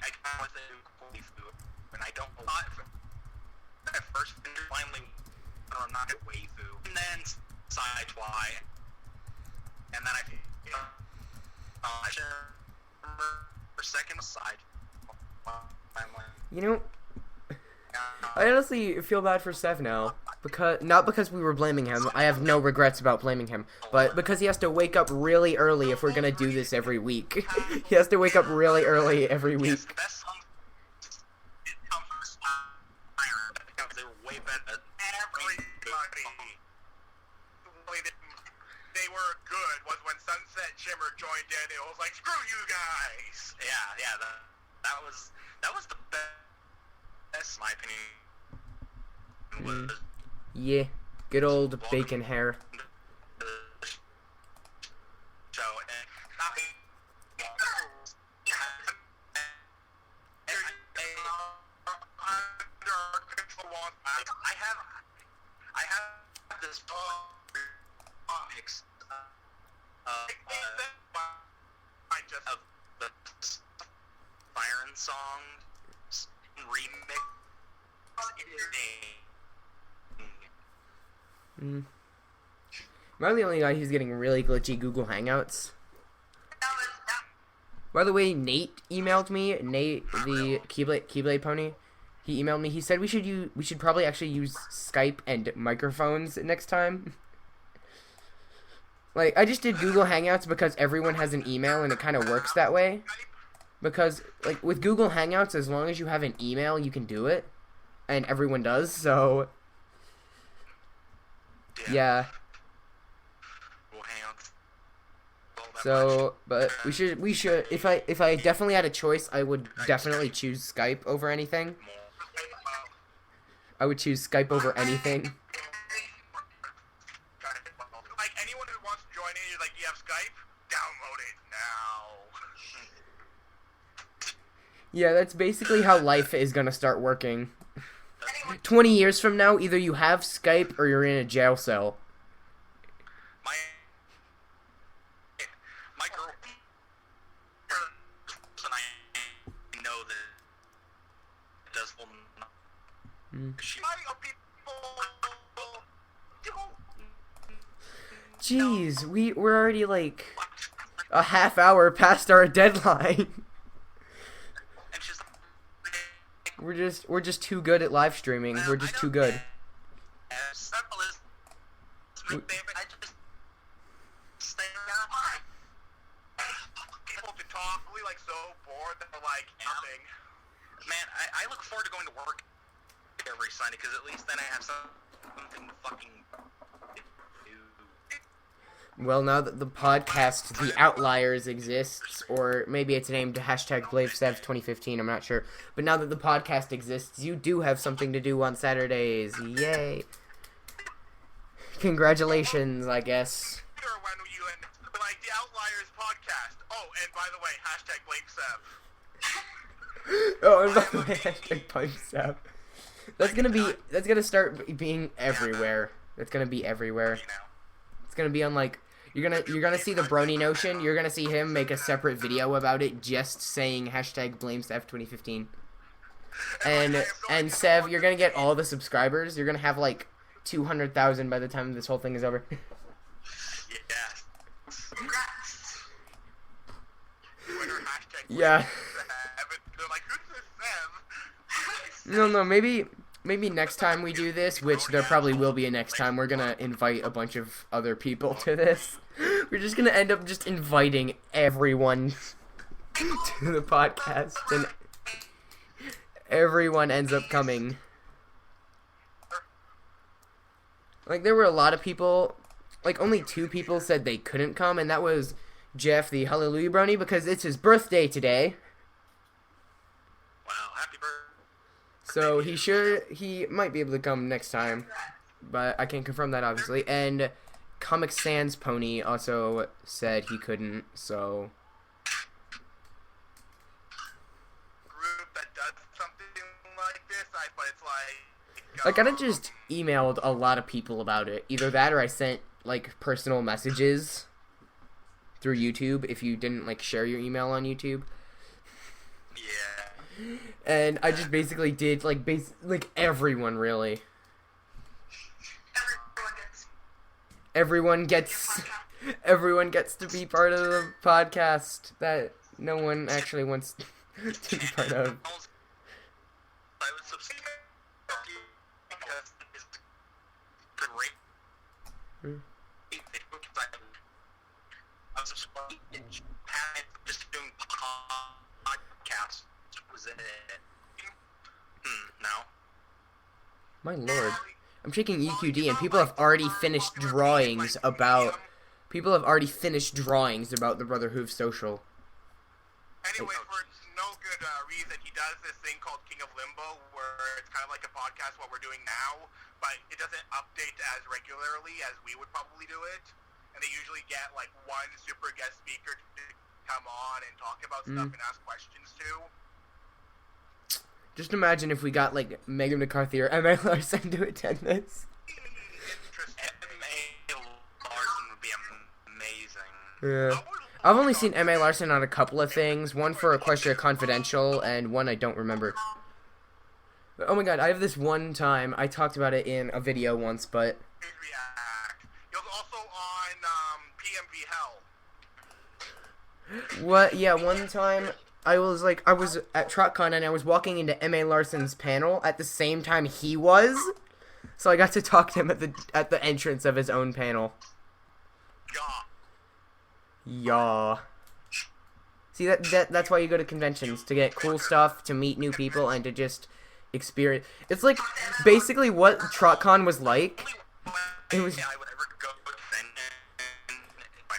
I come with a new waifu, and I don't lot at first. Finally, or I'm not a waifu, and then sci-fi, and then for second side. You know, I honestly feel bad for Sev now, not because we were blaming him. I have no regrets about blaming him, but because he has to wake up really early if we're gonna do this every week. He has to wake up really early every week. Yes, the best songs come from Iron because they're way better than Everybody. They were good was when Sunset Shimmer joined in. It was like, screw you guys. Yeah, that was the best, in my opinion. Was Yeah, good old bacon hair. the show, and I have this mix of the Byron song remix. Am I the only guy who's getting really glitchy Google Hangouts? By the way, Nate emailed me. Nate, the KeybladePony. He emailed me. He said we should probably actually use Skype and microphones next time. Like, I just did Google Hangouts because everyone has an email and it kind of works that way. Because, like, with Google Hangouts, as long as you have an email, you can do it. And everyone does, so... Yeah. We'll hang out all that So, but we should, if I definitely had a choice, I would definitely choose Skype over anything. more. I would choose Skype over anything. Like, anyone who wants to join in, you're like, you have Skype? Download it now. Yeah, that's basically how life is gonna start working. 20 years from now, either you have Skype or you're in a jail cell. My girl, and I know that it does. She Why are people... Jeez, we're already like a half hour past our deadline. and she's We're just too good at live streaming. We're just too good. Simple is my favorite. I just stay around. People to talk, we like so bored that we're like, nothing. Man, I look forward to going to work every Sunday because at least then I have something to fucking do. Well, now that the podcast, The Outliers, exists, or maybe it's named #BlaveSev2015, I'm not sure. But now that the podcast exists, you do have something to do on Saturdays. Yay. Congratulations, I guess. When you like the Outliers podcast. Oh, and by the way, #BlameSev. Oh, and by the way, #PipeSap. That's gonna start being everywhere. That's gonna be everywhere. It's gonna be on, like, you're gonna see the Brony notion. You're gonna see him make a separate video about it, just saying #BlameSev2015. And Sev, you're gonna get all the subscribers. You're gonna have like 200,000 by the time this whole thing is over. Yes. Congrats. Twitter Yeah. They're like, who's this Sev? No, maybe next time we do this, which there probably will be a next time, we're gonna invite a bunch of other people to this. We're just gonna end up just inviting everyone to the podcast, and everyone ends up coming. Like, there were a lot of people, like, only 2 people said they couldn't come, and that was Jeff, the UnovaBrony, because it's his birthday today. Wow, happy birthday. So he might be able to come next time, but I can't confirm that, obviously. And Comic Sans Pony also said he couldn't, so... Group that does something like this, but it's Like, I just emailed a lot of people about it. Either that or I sent, like, personal messages through YouTube if you didn't, like, share your email on YouTube. Yeah. And I just basically did, like, everyone, really. Everyone gets to be part of the podcast that no one actually wants to be part of. I would subscribe because it's great. I'm subscribing just doing podcasts. Was it? No. My lord. I'm checking EQD and people have already finished drawings about... People have already finished drawings about the Brotherhood of Social. Anyway, for no good reason, he does this thing called King of Limbo, where it's kind of like a podcast, what we're doing now, but it doesn't update as regularly as we would probably do it. And they usually get, like, one super guest speaker to come on and talk about stuff and ask questions to. Just imagine if we got, like, Megan McCarthy or M.A. Larson to attend this. M.A. Larson would be amazing. Yeah. I've only seen M.A. Larson on a couple of things. One for Equestria Confidential, and one I don't remember. But, oh my god, I have this one time. I talked about it in a video once, but... He was also on PMV Hell. What? Yeah, one time... I was at TrotCon and I was walking into M.A. Larson's panel at the same time he was. So I got to talk to him at the entrance of his own panel. Yeah. See, that's why you go to conventions, to get cool stuff, to meet new people, and to just experience. It's like basically what TrotCon was like. It was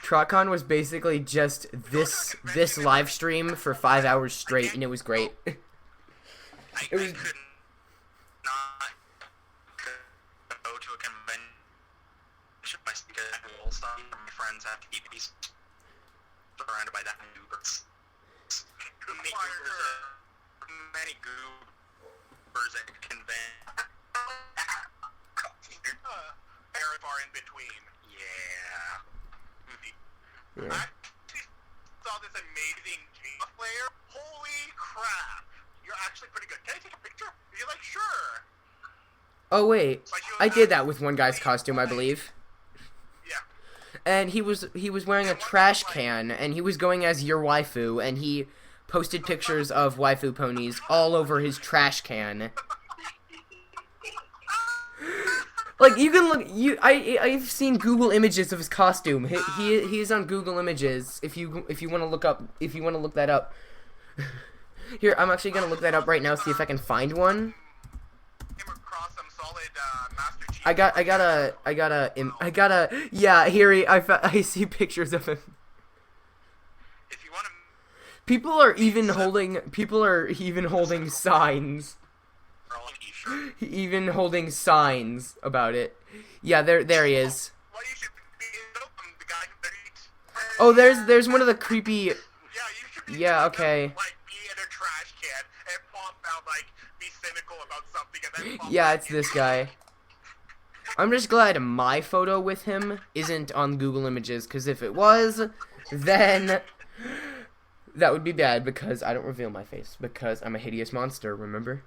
TrotCon was basically just this live stream for 5 hours straight, and it was great. It was. I could not go to a convention because some of my friends have to keep these surrounded by that many goobers. Many goobers at a convention. Very far in between. Yeah. Yeah. I saw this amazing Jenga player. Holy crap! You're actually pretty good. Can I take a picture? You're like, sure. Oh wait, I did that with one guy's costume, I believe. Yeah. And he was wearing a trash can, and he was going as your waifu, and he posted pictures of waifu ponies all over his trash can. Like, you can look, I've seen Google images of his costume. He is on Google Images. If you want to look that up. Here, I'm actually gonna look that up right now. See if I can find one. Came across some solid Master I gotta. Yeah, here I see pictures of him. If you want to, People are even holding signs. Even holding signs about it. Yeah, there he is. well, you should be the guy that eats. Oh, there's one of the creepy. Yeah, you should be. Yeah, okay. Like be in a trash can and pop out like be cynical about something and then. Pop Yeah, out it's this guy. I'm just glad my photo with him isn't on Google Images, because if it was, then that would be bad, because I don't reveal my face, because I'm a hideous monster, remember?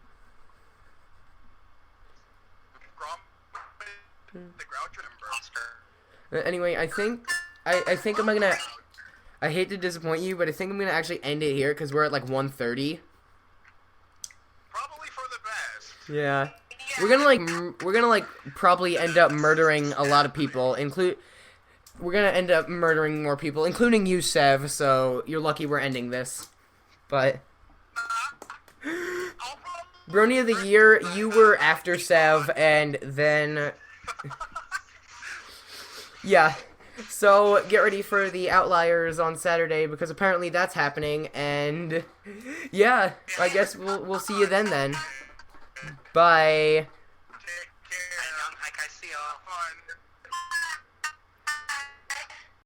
The Groucho monster. Anyway, I think I'm gonna. I hate to disappoint you, but I think I'm gonna actually end it here, because we're at like 1:30. Probably for the best. Yeah. We're gonna like probably end up murdering a lot of people, we're gonna end up murdering more people, including you, Sev, so you're lucky we're ending this. But Brony of the Year, you were after Sev, and then yeah. So get ready for the Outliers on Saturday, because apparently that's happening, and yeah, I guess we'll see you then. Bye.